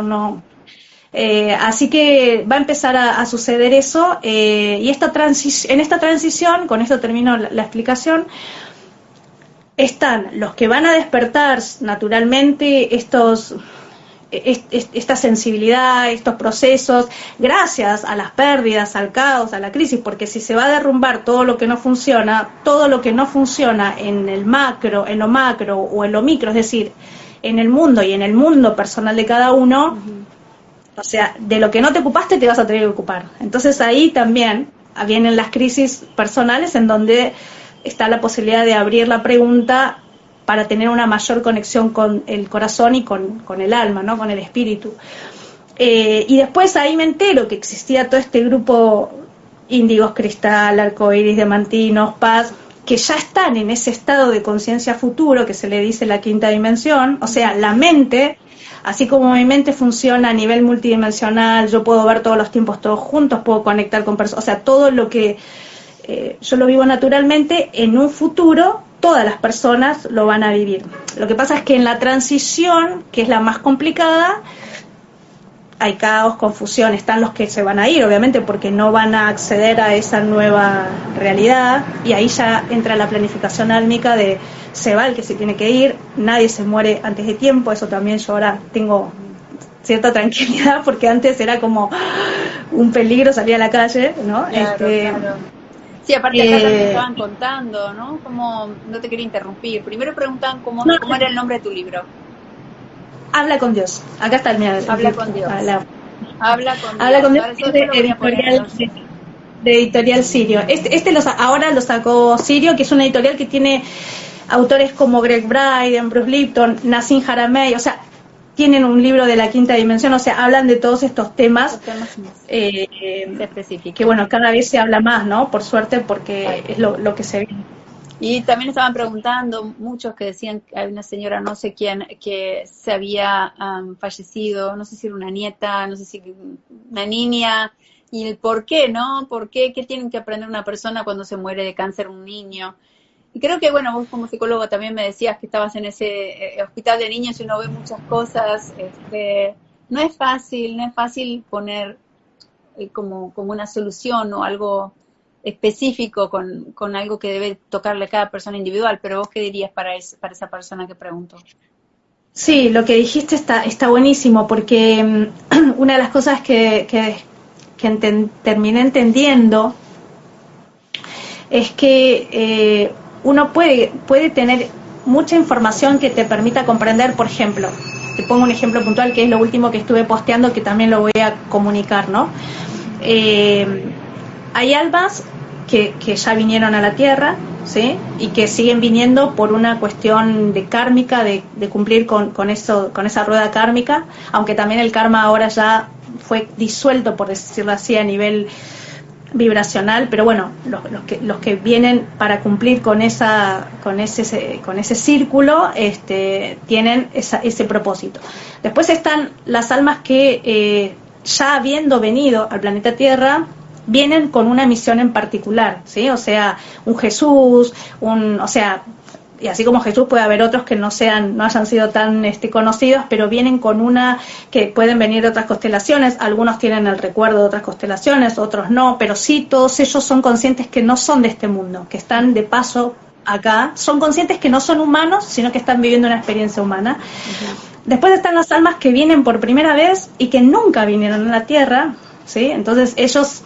así que va a empezar a suceder eso, y en esta transición, con esto termino la explicación, están los que van a despertar naturalmente esta sensibilidad, estos procesos, gracias a las pérdidas, al caos, a la crisis, porque si se va a derrumbar todo lo que no funciona en el macro, en lo macro o en lo micro, es decir, en el mundo y en el mundo personal de cada uno, o sea, de lo que no te ocupaste te vas a tener que ocupar. Entonces ahí también vienen las crisis personales en donde está la posibilidad de abrir la pregunta para tener una mayor conexión con el corazón y con el alma, ¿no? Con el espíritu. Y después ahí me entero que existía todo este grupo índigos, cristal, arcoíris, diamantinos, paz, que ya están en ese estado de conciencia futuro que se le dice la quinta dimensión. O sea, la mente, así como mi mente funciona a nivel multidimensional, yo puedo ver todos los tiempos todos juntos, puedo conectar con personas, o sea, todo lo que yo lo vivo naturalmente, en un futuro todas las personas lo van a vivir. Lo que pasa es que en la transición, que es la más complicada, hay caos, confusión, están los que se van a ir, obviamente, porque no van a acceder a esa nueva realidad, y ahí ya entra la planificación álmica de se va el que se tiene que ir, nadie se muere antes de tiempo. Eso también yo ahora tengo cierta tranquilidad, porque antes era como un peligro salir a la calle, ¿no? Claro, claro. Sí, aparte acá también estaban contando, ¿no? Como, no te quería interrumpir. Primero preguntaban cómo era el nombre de tu libro. Habla con Dios. Acá está el mío. Habla con Dios. Habla con Dios. De editorial Sirio. Ahora lo sacó Sirio, que es una editorial que tiene autores como Greg Bryden, Bruce Lipton, Nassim Haramein, o sea, tienen un libro de la quinta dimensión, o sea, hablan de todos estos temas específicos. Que bueno, cada vez se habla más, ¿no? Por suerte, porque es lo que se ve. Y también estaban preguntando muchos que decían que hay una señora, no sé quién, que se había fallecido, no sé si era una nieta, no sé si una niña, y el por qué, ¿no? ¿Por qué? ¿Qué tienen que aprender una persona cuando se muere de cáncer un niño? Y creo que, bueno, vos como psicólogo también me decías que estabas en ese hospital de niños y uno ve muchas cosas. No es fácil poner como una solución o algo específico con algo que debe tocarle a cada persona individual, pero vos qué dirías para esa persona que preguntó. Sí, lo que dijiste está buenísimo, porque una de las cosas que terminé entendiendo es que uno puede tener mucha información que te permita comprender. Por ejemplo, te pongo un ejemplo puntual que es lo último que estuve posteando, que también lo voy a comunicar, ¿no? Hay almas que ya vinieron a la Tierra, ¿sí? Y que siguen viniendo por una cuestión de kármica, de cumplir con esa rueda kármica, aunque también el karma ahora ya fue disuelto, por decirlo así, a nivel vibracional, pero bueno, los que vienen para cumplir con ese círculo, tienen ese propósito. Después están las almas que ya habiendo venido al planeta Tierra, vienen con una misión en particular, ¿sí? O sea, un Jesús, y así como Jesús puede haber otros que no hayan sido tan conocidos, pero vienen con una que pueden venir de otras constelaciones. Algunos tienen el recuerdo de otras constelaciones, otros no, pero sí, todos ellos son conscientes que no son de este mundo, que están de paso acá, son conscientes que no son humanos, sino que están viviendo una experiencia humana. Uh-huh. Después están las almas que vienen por primera vez y que nunca vinieron a la Tierra, ¿sí? Entonces ellos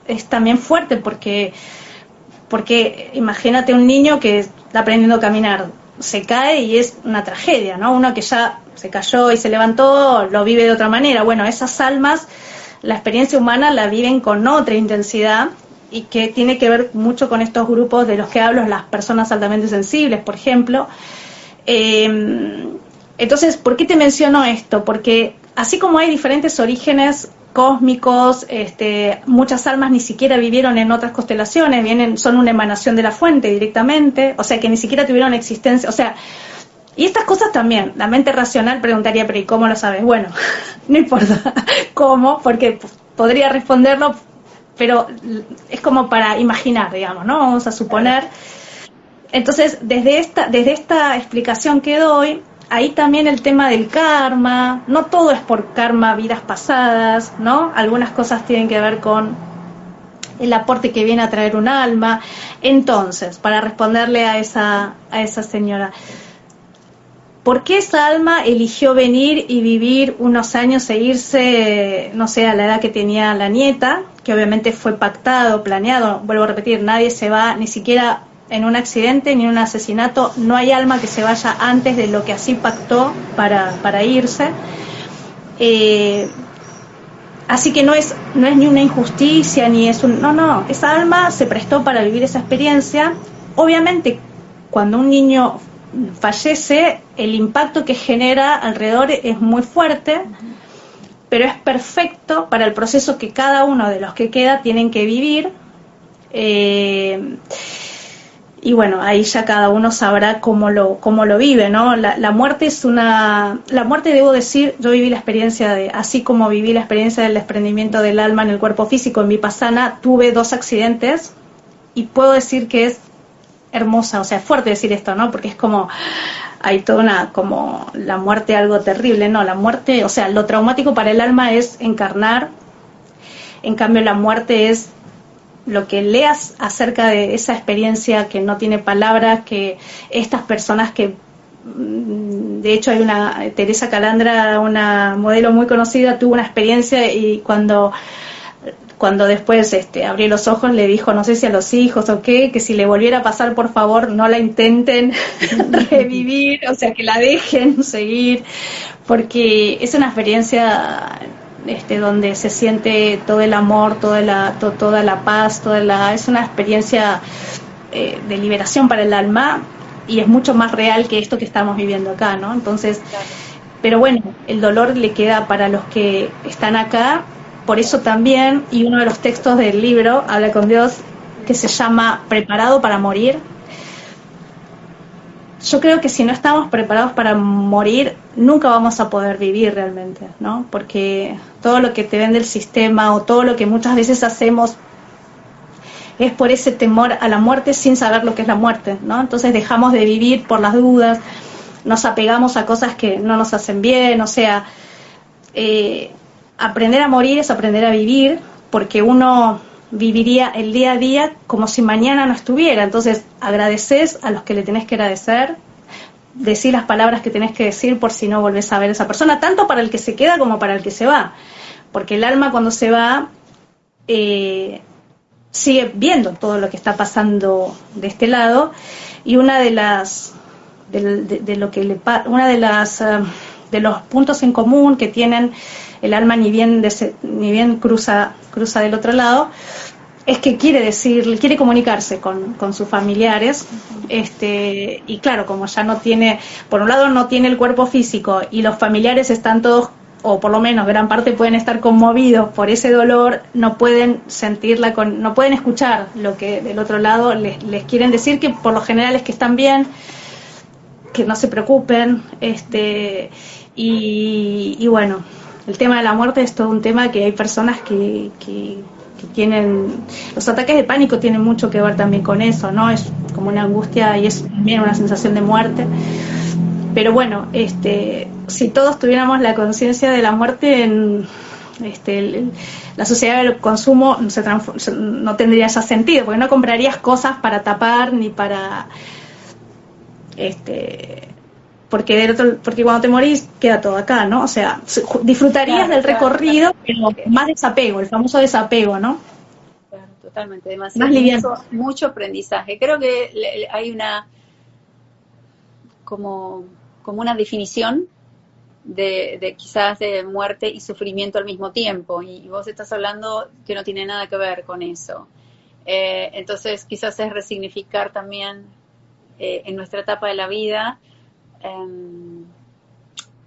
es también fuerte porque imagínate un niño que está aprendiendo a caminar, se cae y es una tragedia, ¿no? Uno que ya se cayó y se levantó, lo vive de otra manera. Bueno, esas almas, la experiencia humana la viven con otra intensidad, y que tiene que ver mucho con estos grupos de los que hablo, las personas altamente sensibles, por ejemplo. Entonces, ¿por qué te menciono esto? Porque así como hay diferentes orígenes cósmicos, muchas almas ni siquiera vivieron en otras constelaciones, son una emanación de la fuente directamente, o sea que ni siquiera tuvieron existencia, o sea, y estas cosas también, la mente racional preguntaría, pero ¿y cómo lo sabes? Bueno, no importa cómo, porque podría responderlo, pero es como para imaginar, digamos, ¿no? Vamos a suponer. Entonces, desde esta explicación que doy, ahí también el tema del karma, no todo es por karma, vidas pasadas, ¿no? Algunas cosas tienen que ver con el aporte que viene a traer un alma. Entonces, para responderle a esa señora, ¿por qué esa alma eligió venir y vivir unos años e irse, no sé, a la edad que tenía la nieta, que obviamente fue pactado, planeado? Vuelvo a repetir, nadie se va, ni siquiera en un accidente ni en un asesinato, no hay alma que se vaya antes de lo que así pactó para irse. Así que no es ni una injusticia, ni es no, esa alma se prestó para vivir esa experiencia. Obviamente, cuando un niño fallece, el impacto que genera alrededor es muy fuerte, pero es perfecto para el proceso que cada uno de los que queda tienen que vivir. Y bueno, ahí ya cada uno sabrá cómo lo vive, ¿no? La muerte la muerte, debo decir, yo viví la experiencia así como viví la experiencia del desprendimiento del alma en el cuerpo físico en Vipassana, tuve 2 accidentes y puedo decir que es hermosa, o sea, es fuerte decir esto, ¿no? Porque es como, hay toda como la muerte algo terrible, ¿no? La muerte, o sea, lo traumático para el alma es encarnar, en cambio la muerte es lo que leas acerca de esa experiencia que no tiene palabras, que estas personas que, de hecho hay Teresa Calandra, una modelo muy conocida, tuvo una experiencia y cuando después abrió los ojos le dijo, no sé si a los hijos o qué, que si le volviera a pasar, por favor no la intenten revivir, o sea, que la dejen seguir, porque es una experiencia donde se siente todo el amor, toda la paz, es una experiencia de liberación para el alma, y es mucho más real que esto que estamos viviendo acá, ¿no? Entonces, pero bueno, el dolor le queda para los que están acá. Por eso también, y uno de los textos del libro, Habla con Dios, que se llama Preparado para morir. yo creo que si no estamos preparados para morir, nunca vamos a poder vivir realmente, ¿no? Porque todo lo que te vende el sistema o todo lo que muchas veces hacemos es por ese temor a la muerte sin saber lo que es la muerte, ¿no? Entonces dejamos de vivir por las dudas, nos apegamos a cosas que no nos hacen bien, o sea, aprender a morir es aprender a vivir, porque uno viviría el día a día como si mañana no estuviera. Entonces agradeces a los que le tenés que agradecer, decir las palabras que tenés que decir por si no volvés a ver a esa persona, tanto para el que se queda como para el que se va, porque el alma cuando se va sigue viendo todo lo que está pasando de este lado, y una de las de los puntos en común que tienen el alma ni bien cruza del otro lado, es que quiere comunicarse con sus familiares, y claro, como ya no tiene, por un lado no tiene el cuerpo físico y los familiares están todos, o por lo menos gran parte pueden estar conmovidos por ese dolor, no pueden no pueden escuchar lo que del otro lado les quieren decir, que por lo general es que están bien, que no se preocupen, y bueno, el tema de la muerte es todo un tema que hay personas que tienen, los ataques de pánico tienen mucho que ver también con eso, ¿no? Es como una angustia y es también una sensación de muerte. Pero bueno, si todos tuviéramos la conciencia de la muerte, la sociedad del consumo no tendría ya sentido, porque no comprarías cosas para tapar ni para porque cuando te morís queda todo acá, ¿no? O sea, disfrutarías del recorrido, pero más desapego, el famoso desapego, ¿no? Claro, totalmente, demasiado, mucho aprendizaje. Creo que hay una como una definición de quizás de muerte y sufrimiento al mismo tiempo, y vos estás hablando que no tiene nada que ver con eso. Entonces quizás es resignificar también en nuestra etapa de la vida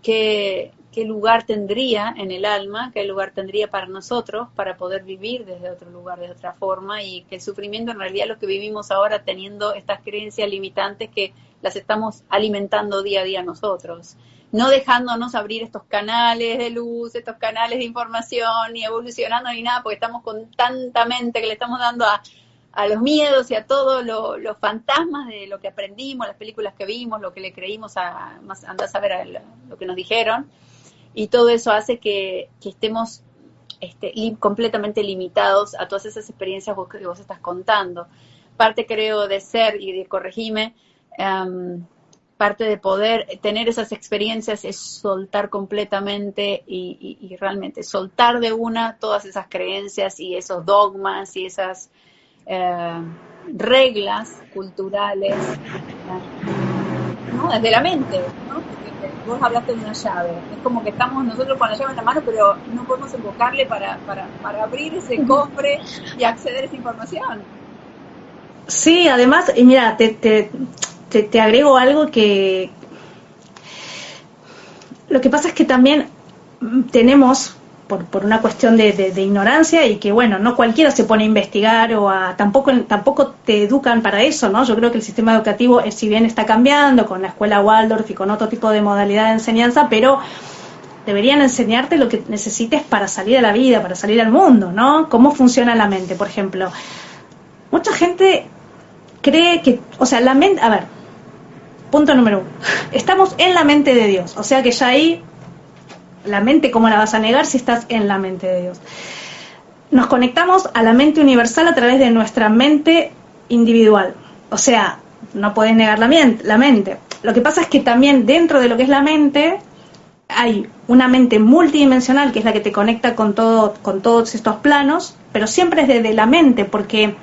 qué lugar tendría en el alma, qué lugar tendría para nosotros para poder vivir desde otro lugar, de otra forma, y que el sufrimiento en realidad lo que vivimos ahora teniendo estas creencias limitantes que las estamos alimentando día a día nosotros, no dejándonos abrir estos canales de luz, estos canales de información, ni evolucionando ni nada, porque estamos con tanta mente que le estamos dando a los miedos y a todos los fantasmas de lo que aprendimos, las películas que vimos, lo que le creímos, andás a ver lo que nos dijeron, y todo eso hace que estemos completamente limitados a todas esas experiencias que vos estás contando. Parte, creo, de ser, y de corregime, parte de poder tener esas experiencias es soltar completamente y realmente soltar de una todas esas creencias y esos dogmas y esas reglas culturales, ¿no? Desde la mente, ¿no? Porque vos hablaste de una llave, es como que estamos nosotros con la llave en la mano, pero no podemos invocarle para abrir ese cofre y acceder a esa información. Sí, además, y mira, te agrego algo que lo que pasa es que también tenemos, por una cuestión de ignorancia, y que bueno, no cualquiera se pone a investigar tampoco te educan para eso, ¿no? Yo creo que el sistema educativo, si bien está cambiando con la escuela Waldorf y con otro tipo de modalidad de enseñanza, pero deberían enseñarte lo que necesites para salir a la vida, para salir al mundo, ¿no? Cómo funciona la mente, por ejemplo. Mucha gente cree que, o sea, la mente, a ver, punto número 1, estamos en la mente de Dios, o sea que ya ahí la mente, ¿cómo la vas a negar si estás en la mente de Dios? Nos conectamos a la mente universal a través de nuestra mente individual. O sea, no podés negar la mente. Lo que pasa es que también dentro de lo que es la mente hay una mente multidimensional, que es la que te conecta con todos estos planos, pero siempre es desde la mente, porque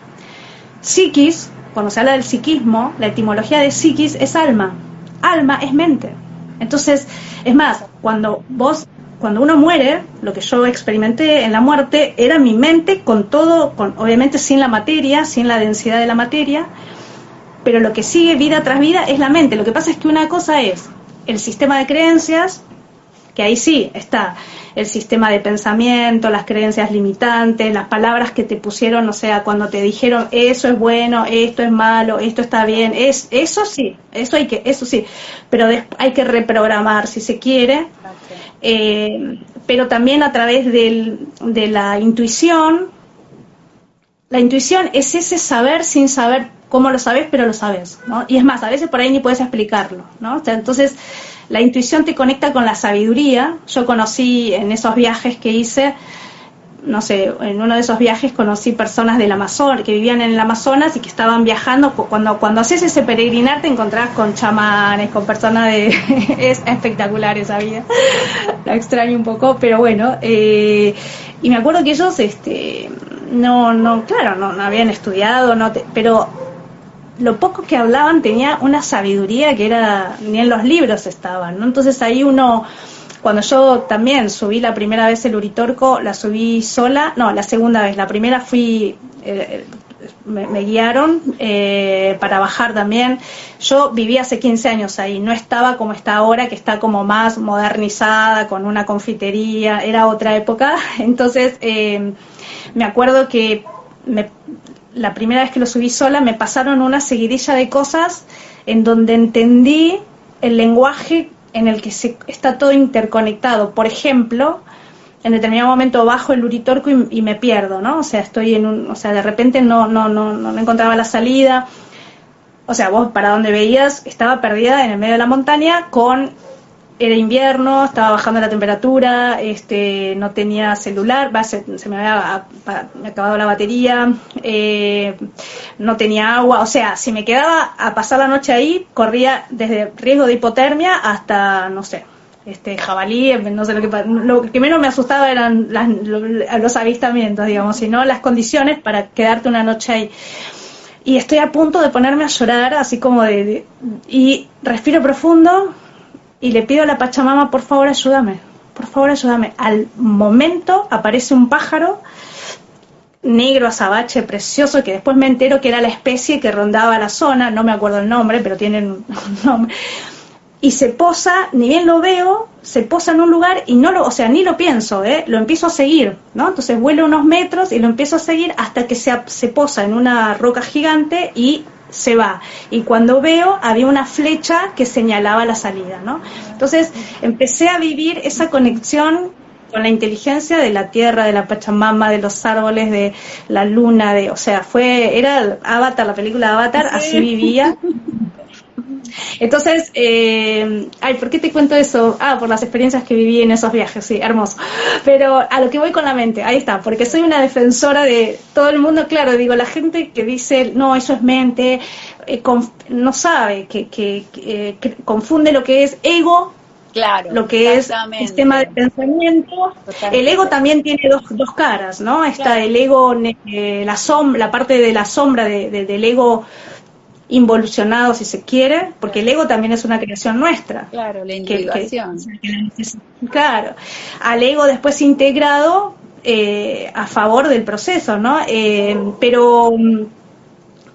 psiquis, cuando se habla del psiquismo, la etimología de psiquis es alma. Alma es mente. Entonces, es más, cuando uno muere, lo que yo experimenté en la muerte era mi mente con todo, obviamente sin la materia, sin la densidad de la materia, pero lo que sigue vida tras vida es la mente. Lo que pasa es que una cosa es el sistema de creencias que ahí sí está el sistema de pensamiento, las creencias limitantes, las palabras que te pusieron, o sea, cuando te dijeron eso es bueno, esto es malo, esto está bien, eso sí, eso sí, pero hay que reprogramar si se quiere, pero también a través de la intuición. La intuición es ese saber sin saber cómo lo sabes, pero lo sabes, ¿no? Y es más, a veces por ahí ni puedes explicarlo, ¿no? O sea, entonces, la intuición te conecta con la sabiduría. Yo conocí en esos viajes que hice, no sé, en uno de esos viajes conocí personas del Amazonas, que vivían en el Amazonas y que estaban viajando. Cuando haces ese peregrinar te encontrás con chamanes, con personas de... es espectacular esa vida, la extraño un poco, pero bueno, y me acuerdo que ellos, claro, no habían estudiado, pero lo poco que hablaban tenía una sabiduría que era, ni en los libros estaban, ¿no? Entonces ahí cuando yo también subí la primera vez el Uritorco, la subí sola, no, la segunda vez, la primera me guiaron para bajar también. Yo viví hace 15 años ahí, no estaba como está ahora, que está como más modernizada, con una confitería, era otra época. Entonces me acuerdo que la primera vez que lo subí sola me pasaron una seguidilla de cosas en donde entendí el lenguaje en el que está todo interconectado. Por ejemplo, en determinado momento bajo el Uritorco y me pierdo, ¿no? O sea, de repente no encontraba la salida. O sea, vos para donde veías estaba perdida en el medio de la montaña era invierno, estaba bajando la temperatura, no tenía celular, se me había acabado la batería, no tenía agua, o sea, si me quedaba a pasar la noche ahí, corría desde riesgo de hipotermia hasta, no sé, jabalí, no sé, lo que menos me asustaba eran los avistamientos, digamos, sino las condiciones para quedarte una noche ahí. Y estoy a punto de ponerme a llorar, así como y respiro profundo, y le pido a la Pachamama, por favor ayúdame. Al momento aparece un pájaro negro azabache precioso, que después me entero que era la especie que rondaba la zona, no me acuerdo el nombre, pero tienen un nombre, y se posa, ni bien lo veo, se posa en un lugar y ni lo pienso, lo empiezo a seguir, ¿no? Entonces vuelo unos metros y lo empiezo a seguir hasta que se posa en una roca gigante y se va, y cuando veo había una flecha que señalaba la salida, ¿no? Entonces empecé a vivir esa conexión con la inteligencia de la tierra, de la Pachamama, de los árboles, de la luna, era Avatar, la película de Avatar, sí. Así vivía. Entonces, ¿por qué te cuento eso? Por las experiencias que viví en esos viajes, sí, hermoso. Pero a lo que voy con la mente, ahí está, porque soy una defensora de todo el mundo, claro, digo, la gente que dice, no, eso es mente, no sabe, que confunde lo que es ego, claro, lo que es sistema de pensamiento. El ego también tiene dos caras, ¿no? Está claro. El ego, la parte de la sombra del ego involucionado, si se quiere, porque el ego también es una creación nuestra. Claro, la individuación. Claro, al ego después integrado a favor del proceso, ¿no? Pero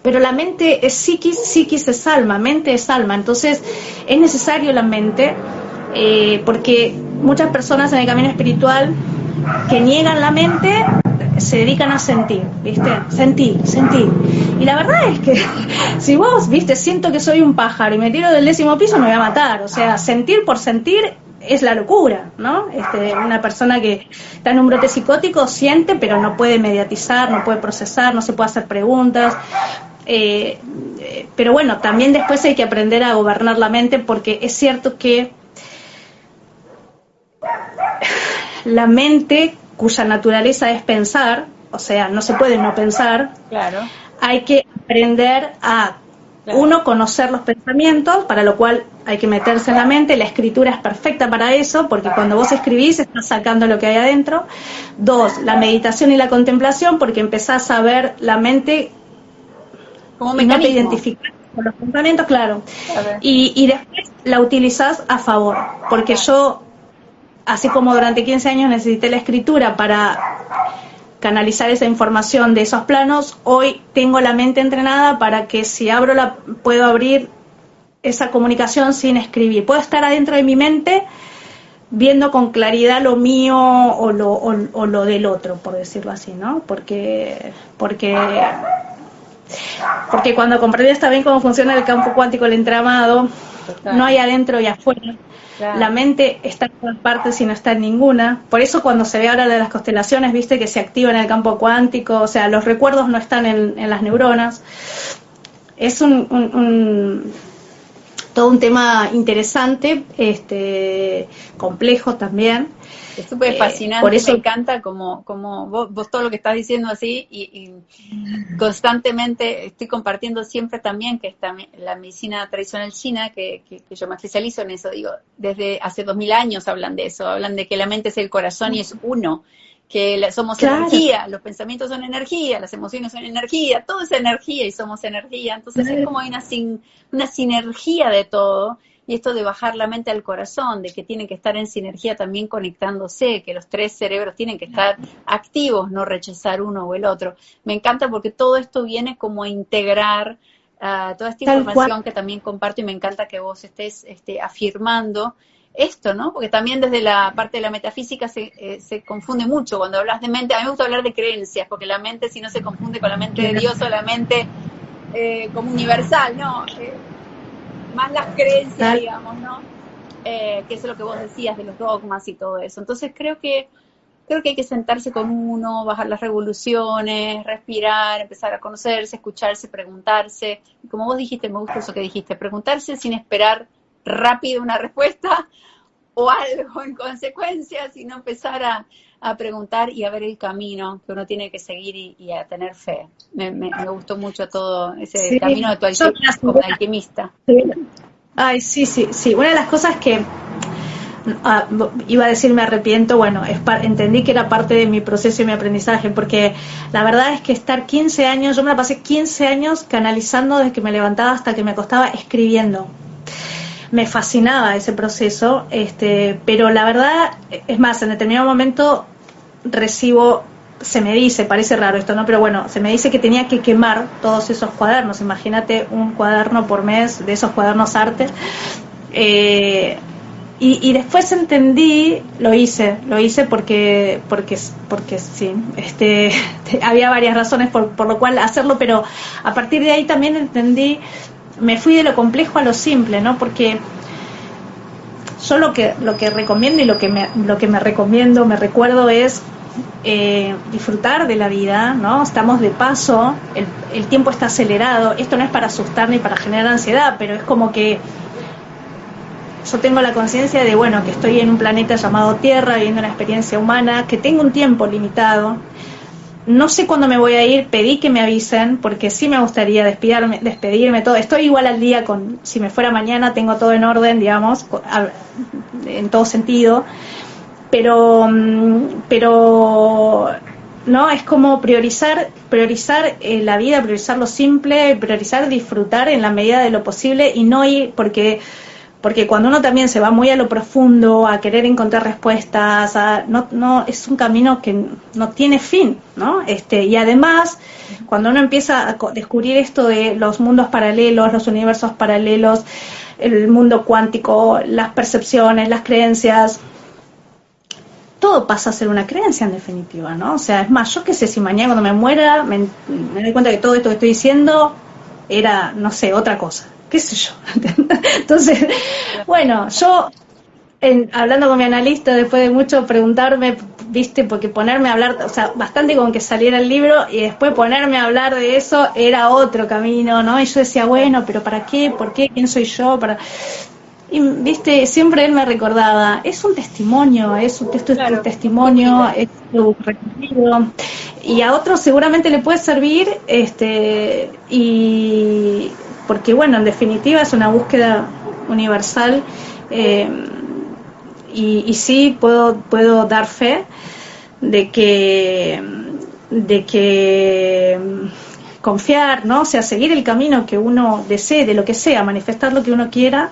la mente es psiquis es alma, mente es alma, entonces es necesario la mente, porque muchas personas en el camino espiritual que niegan la mente se dedican a sentir, ¿viste? Sentir. Y la verdad es que si vos, ¿viste? Siento que soy un pájaro y me tiro del 10º piso, me voy a matar. O sea, sentir por sentir es la locura, ¿no? Una persona que está en un brote psicótico siente, pero no puede mediatizar, no puede procesar, no se puede hacer preguntas. Pero bueno, también después hay que aprender a gobernar la mente, porque es cierto que la mente, cuya naturaleza es pensar, o sea, no se puede no pensar, claro. Hay que aprender a, uno, conocer los pensamientos, para lo cual hay que meterse en la mente. La escritura es perfecta para eso, porque cuando vos escribís estás sacando lo que hay adentro. 2, la meditación y la contemplación, porque empezás a ver la mente como y no te identificás con los pensamientos, claro. Y después la utilizás a favor, porque yo, así como durante 15 años necesité la escritura para canalizar esa información de esos planos, hoy tengo la mente entrenada para que si puedo abrir esa comunicación sin escribir. Puedo estar adentro de mi mente viendo con claridad lo mío o lo del otro, por decirlo así, ¿no? Porque cuando comprendí también cómo funciona el campo cuántico, el entramado, Total. no hay adentro y afuera. Claro. La mente está en todas partes y no está en ninguna. Por eso cuando se ve ahora de las constelaciones, viste que se activa en el campo cuántico, o sea, los recuerdos no están en las neuronas. Es todo un tema interesante, complejo también. Es súper fascinante, por eso, me encanta como vos todo lo que estás diciendo así y constantemente estoy compartiendo siempre también que la medicina tradicional china, que yo me especializo en eso, digo, desde hace 2000 años hablan de eso, hablan de que la mente es el corazón y es uno, que somos claro, energía, los pensamientos son energía, las emociones son energía, todo es energía y somos energía, entonces es como hay una sinergia de todo. Y esto de bajar la mente al corazón, de que tienen que estar en sinergia también conectándose, que los tres cerebros tienen que estar activos, no rechazar uno o el otro. Me encanta porque todo esto viene como a integrar toda esta información que también comparto y me encanta que vos estés afirmando esto, ¿no? Porque también desde la parte de la metafísica se confunde mucho cuando hablas de mente. A mí me gusta hablar de creencias, porque la mente si no se confunde con la mente de Dios o la mente como universal, ¿no? Más las creencias, digamos, ¿no? Que es lo que vos decías de los dogmas y todo eso. Entonces creo que hay que sentarse con uno, bajar las revoluciones, respirar, empezar a conocerse, escucharse, preguntarse. Y como vos dijiste, me gusta eso que dijiste, preguntarse sin esperar rápido una respuesta o algo en consecuencia, sino empezar a preguntar y a ver el camino que uno tiene que seguir y a tener fe. Me gustó mucho todo ese camino de tu alquimista. Ay, sí. Una de las cosas que iba a decir me arrepiento, bueno, entendí que era parte de mi proceso y mi aprendizaje, porque la verdad es que estar 15 años, yo me la pasé 15 años canalizando desde que me levantaba hasta que me acostaba escribiendo. Me fascinaba ese proceso, pero la verdad, es más, en determinado momento se me dice, parece raro esto, ¿no? Pero bueno, se me dice que tenía que quemar todos esos cuadernos. Imagínate un cuaderno por mes de esos cuadernos arte. Y después entendí, lo hice porque sí, había varias razones por lo cual hacerlo, pero a partir de ahí también entendí, me fui de lo complejo a lo simple, ¿no? Porque yo lo que recomiendo y lo que me recuerdo es disfrutar de la vida, ¿no? Estamos de paso, el tiempo está acelerado, esto no es para asustar ni para generar ansiedad, pero es como que yo tengo la conciencia de, bueno, que estoy en un planeta llamado Tierra, viviendo una experiencia humana, que tengo un tiempo limitado. No sé cuándo me voy a ir, pedí que me avisen, porque sí me gustaría despedirme todo. Estoy igual al día si me fuera mañana, tengo todo en orden, digamos, en todo sentido. Pero no, es como priorizar la vida, priorizar lo simple, priorizar disfrutar en la medida de lo posible y no ir, porque cuando uno también se va muy a lo profundo, a querer encontrar respuestas, no es un camino que no tiene fin, ¿no? Y además, cuando uno empieza a descubrir esto de los mundos paralelos, los universos paralelos, el mundo cuántico, las percepciones, las creencias, todo pasa a ser una creencia en definitiva, ¿no? O sea, es más, yo qué sé, si mañana cuando me muera me doy cuenta que todo esto que estoy diciendo era, no sé, otra cosa. Qué sé yo. Entonces, bueno, yo hablando con mi analista después de mucho preguntarme, viste, porque ponerme a hablar, o sea, bastante con que saliera el libro y después ponerme a hablar de eso era otro camino, ¿no? Y yo decía, bueno, pero ¿para qué? ¿Por qué? ¿Quién soy yo? Y, viste, siempre él me recordaba, es un testimonio, es tu testimonio, es tu recorrido, y a otros seguramente le puede servir, y porque bueno, en definitiva es una búsqueda universal, y sí puedo dar fe de que confiar, ¿no? O sea, seguir el camino que uno desee, de lo que sea, manifestar lo que uno quiera,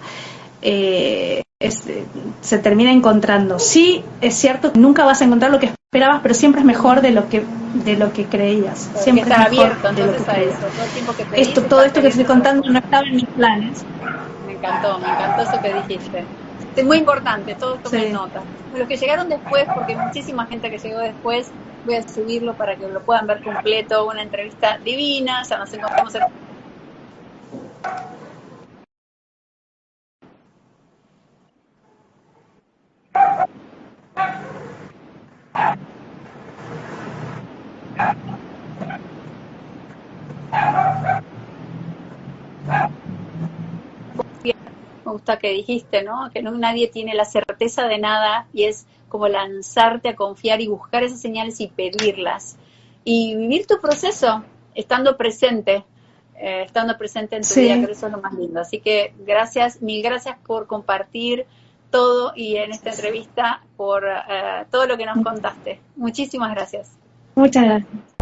se termina encontrando. Sí, es cierto que nunca vas a encontrar lo que esperabas, pero siempre es mejor de lo que creías. Siempre estás es mejor abierto entonces a eso. Todo el tiempo que todo esto que estoy contando no estaba en mis planes. Me encantó eso que dijiste. Es muy importante, todos tomen Sí. nota. Los que llegaron después, porque hay muchísima gente que llegó después, voy a subirlo para que lo puedan ver completo, una entrevista divina, ya nos encontramos en... Me gusta que dijiste, ¿no? Que no, nadie tiene la certeza de nada y es como lanzarte a confiar y buscar esas señales y pedirlas. Y vivir tu proceso estando presente en tu vida, creo Sí, que eso es lo más lindo. Así que gracias, mil gracias por compartir todo y en esta entrevista por todo lo que nos contaste. Muchísimas gracias. muchas gracias.